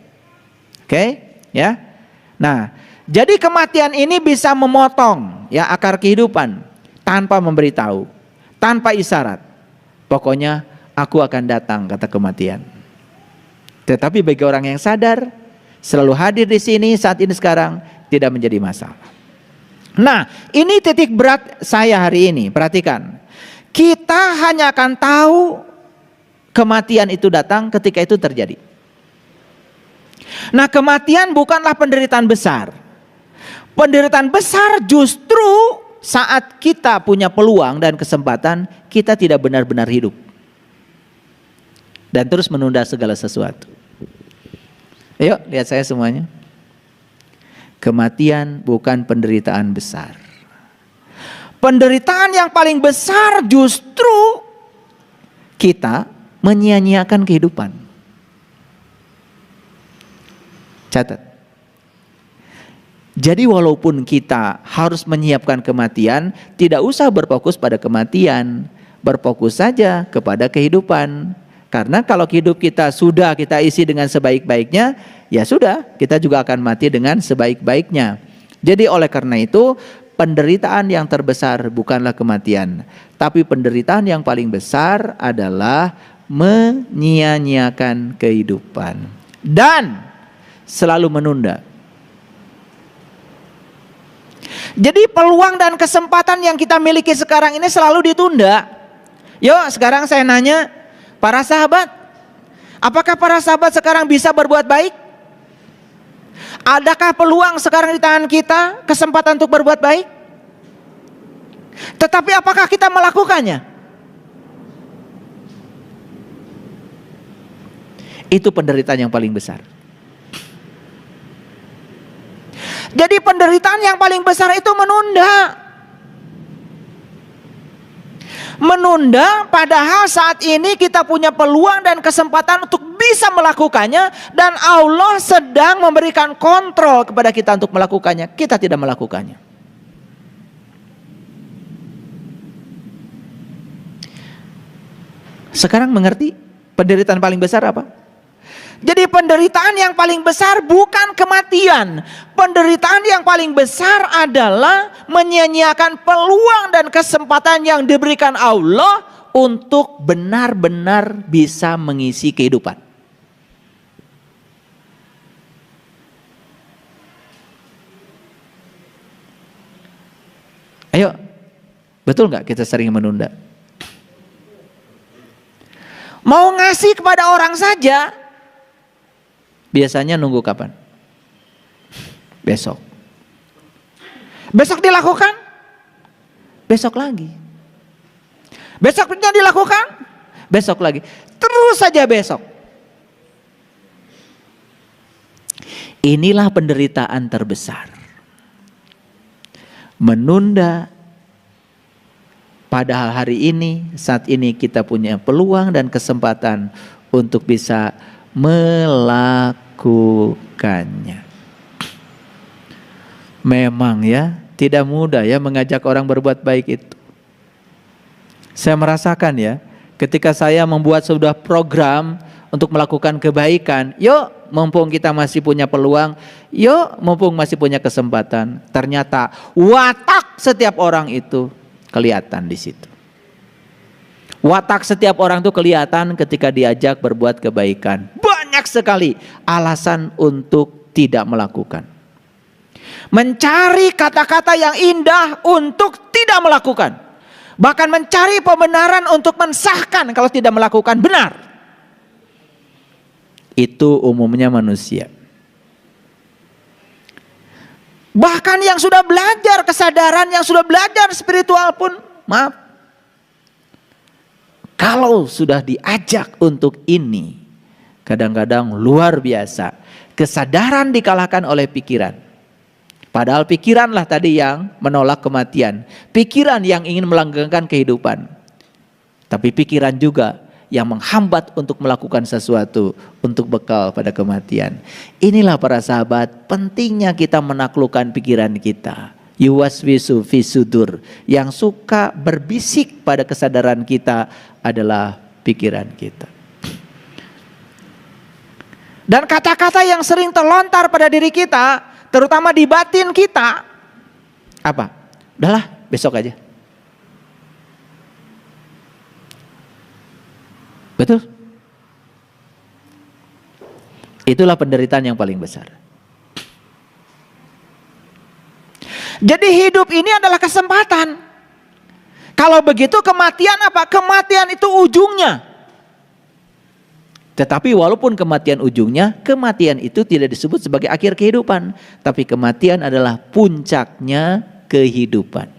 Oke, ya. Nah, jadi kematian ini bisa memotong ya akar kehidupan tanpa memberitahu, tanpa isyarat. Pokoknya aku akan datang, kata kematian. Tetapi bagi orang yang sadar, selalu hadir di sini saat ini sekarang, tidak menjadi masalah. Nah, ini titik berat saya hari ini. Perhatikan, kita hanya akan tahu kematian itu datang ketika itu terjadi. Nah, kematian bukanlah penderitaan besar. Penderitaan besar justru saat kita punya peluang dan kesempatan, kita tidak benar-benar hidup dan terus menunda segala sesuatu. Ayo lihat saya semuanya. Kematian bukan penderitaan besar. Penderitaan yang paling besar justru kita menyia-nyiakan kehidupan. Catat. Jadi walaupun kita harus menyiapkan kematian, tidak usah berfokus pada kematian, berfokus saja kepada kehidupan. Karena kalau hidup kita sudah kita isi dengan sebaik-baiknya, ya sudah, kita juga akan mati dengan sebaik-baiknya. Jadi oleh karena itu, penderitaan yang terbesar bukanlah kematian, tapi penderitaan yang paling besar adalah menyia-nyiakan kehidupan dan selalu menunda. Jadi peluang dan kesempatan yang kita miliki sekarang ini selalu ditunda. Yuk sekarang saya nanya, para sahabat, apakah para sahabat sekarang bisa berbuat baik? Adakah peluang sekarang di tangan kita, kesempatan untuk berbuat baik? Tetapi apakah kita melakukannya? Itu penderitaan yang paling besar. Jadi penderitaan yang paling besar itu menunda. Menunda padahal saat ini kita punya peluang dan kesempatan untuk bisa melakukannya. Dan Allah sedang memberikan kontrol kepada kita untuk melakukannya. Kita tidak melakukannya. Sekarang mengerti penderitaan paling besar apa? Jadi penderitaan yang paling besar bukan kematian. Penderitaan yang paling besar adalah menyia-nyiakan peluang dan kesempatan yang diberikan Allah untuk benar-benar bisa mengisi kehidupan. Ayo, Betul nggak kita sering menunda? Mau ngasih kepada orang saja, biasanya nunggu kapan? Besok. Besok dilakukan, besok lagi. Besoknya dilakukan, besok lagi. Terus saja besok. Inilah penderitaan terbesar. Menunda, padahal hari ini, saat ini kita punya peluang dan kesempatan untuk bisa melakukannya. Memang ya, tidak mudah ya mengajak orang berbuat baik itu. Saya merasakan ya, ketika saya membuat sebuah program untuk melakukan kebaikan, yuk mumpung kita masih punya peluang, yuk mumpung masih punya kesempatan. Ternyata watak setiap orang itu kelihatan di situ. Watak setiap orang itu kelihatan ketika diajak berbuat kebaikan. Banyak sekali alasan untuk tidak melakukan. Mencari kata-kata yang indah untuk tidak melakukan. Bahkan mencari pembenaran untuk mensahkan kalau tidak melakukan benar. Itu umumnya manusia. Bahkan yang sudah belajar kesadaran, yang sudah belajar spiritual pun, maaf, kalau sudah diajak untuk ini, kadang-kadang luar biasa. Kesadaran dikalahkan oleh pikiran. Padahal pikiranlah tadi yang menolak kematian. Pikiran yang ingin melanggengkan kehidupan. Tapi pikiran juga yang menghambat untuk melakukan sesuatu untuk bekal pada kematian. Inilah para sahabat, pentingnya kita menaklukkan pikiran kita. Yuwaswisu fi sudur, yang suka berbisik pada kesadaran kita adalah pikiran kita. Dan kata-kata yang sering terlontar pada diri kita, terutama di batin kita, apa? Udahlah, besok aja. Betul? Itulah penderitaan yang paling besar. Jadi hidup ini adalah kesempatan. Kalau begitu kematian apa? Kematian itu ujungnya. Tetapi walaupun kematian ujungnya, kematian itu tidak disebut sebagai akhir kehidupan. Tapi kematian adalah puncaknya kehidupan.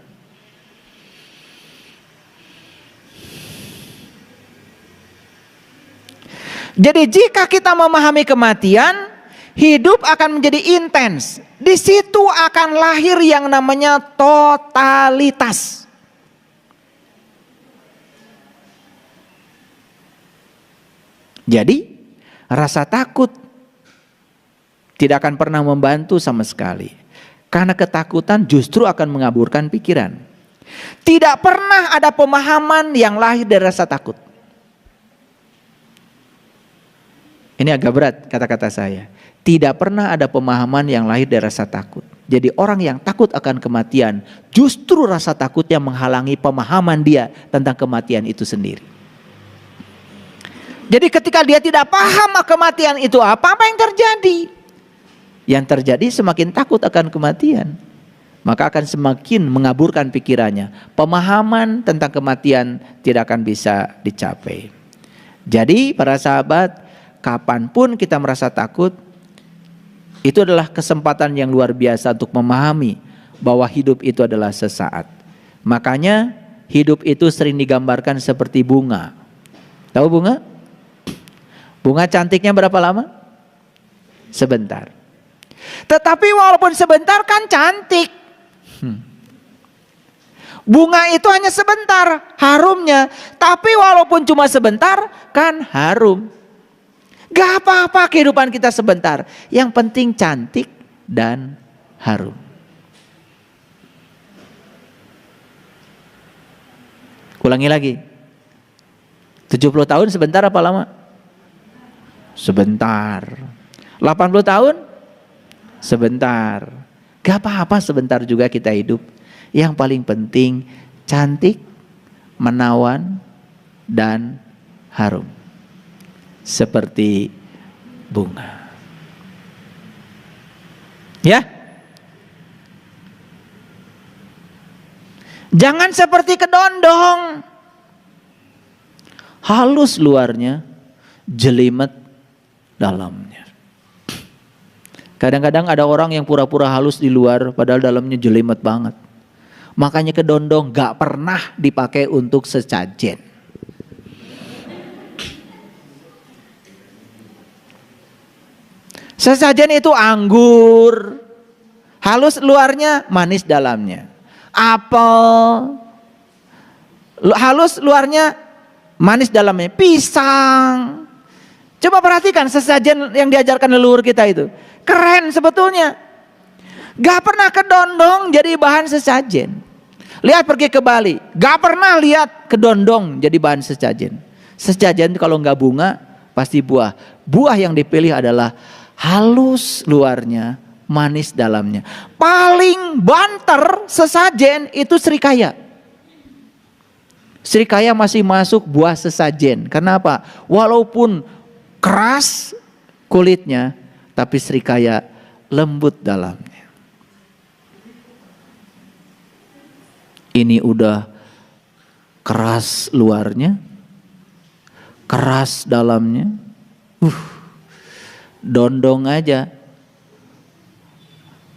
Jadi jika kita memahami kematian, hidup akan menjadi intens. Di situ akan lahir yang namanya totalitas. Jadi rasa takut tidak akan pernah membantu sama sekali. Karena ketakutan justru akan mengaburkan pikiran. Tidak pernah ada pemahaman yang lahir dari rasa takut. Ini agak berat kata-kata saya. Tidak pernah ada pemahaman yang lahir dari rasa takut. Jadi orang yang takut akan kematian, justru rasa takutnya menghalangi pemahaman dia tentang kematian itu sendiri. Jadi ketika dia tidak paham kematian itu apa yang terjadi? Yang terjadi semakin takut akan kematian. Maka akan semakin mengaburkan pikirannya. Pemahaman tentang kematian tidak akan bisa dicapai. Jadi para sahabat, kapanpun kita merasa takut, itu adalah kesempatan yang luar biasa untuk memahami bahwa hidup itu adalah sesaat. Makanya hidup itu sering digambarkan seperti bunga. Tahu bunga? Bunga cantiknya berapa lama? Sebentar. Tetapi walaupun sebentar kan cantik. Bunga itu hanya sebentar harumnya. Tapi walaupun cuma sebentar kan harum. Gak apa-apa kehidupan kita sebentar. Yang penting cantik dan harum. Ulangi lagi. 70 tahun sebentar apa lama? Sebentar. 80 tahun? Sebentar. Gak apa-apa sebentar juga kita hidup. Yang paling penting cantik, menawan, dan harum. Seperti bunga. Ya? Jangan seperti kedondong. Halus luarnya, jelimet dalamnya. Kadang-kadang ada orang yang pura-pura halus di luar padahal dalamnya jelimet banget. Makanya kedondong gak pernah dipakai untuk sesajen. Sesajen itu anggur, halus luarnya, manis dalamnya. Apel, halus luarnya, manis dalamnya. Pisang. Coba perhatikan sesajen yang diajarkan leluhur kita itu. Keren sebetulnya. Gak pernah kedondong jadi bahan sesajen. Lihat pergi ke Bali, gak pernah lihat kedondong jadi bahan sesajen. Sesajen kalau gak bunga, pasti buah. Buah yang dipilih adalah halus luarnya, manis dalamnya. Paling banter sesajen itu serikaya. Serikaya masih masuk buah sesajen. Kenapa? Walaupun keras kulitnya, tapi serikaya lembut dalamnya. Ini udah keras luarnya, keras dalamnya. Dondong aja,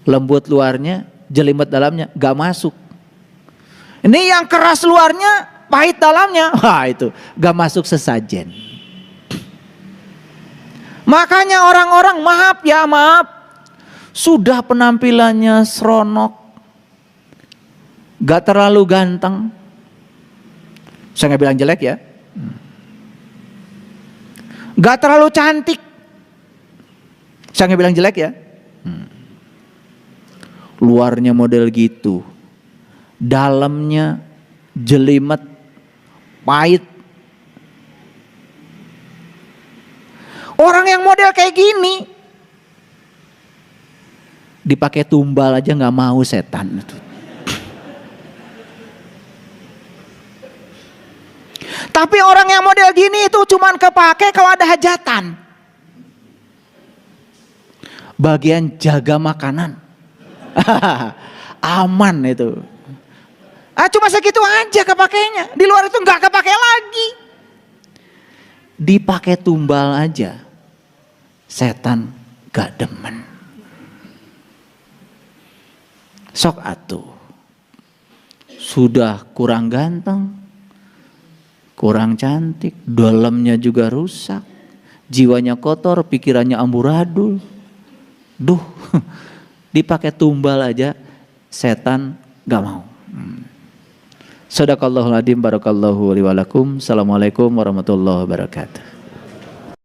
lembut luarnya, jelimet dalamnya, gak masuk. Ini yang keras luarnya, pahit dalamnya, wah itu gak masuk sesajen. Makanya orang-orang maaf, sudah penampilannya seronok, gak terlalu ganteng. Saya gak bilang jelek ya, gak terlalu cantik. Saya nggak bilang jelek ya. Luarnya model gitu, dalamnya jelimet, pahit. Orang yang model kayak gini dipakai tumbal aja nggak mau setan itu. Tapi orang yang model gini itu cuman kepake kalau ada hajatan. Bagian jaga makanan. Aman itu. Cuma segitu aja kepakainya. Di luar itu nggak kepake lagi. Dipakai tumbal aja, setan gak demen. Sok atuh. Sudah kurang ganteng, kurang cantik, dalamnya juga rusak, jiwanya kotor, pikirannya amburadul. Duh, dipakai tumbal aja setan gak mau. Shadaqallahul adzim, barakallahu li wa lakum. Assalamualaikum warahmatullahi wabarakatuh.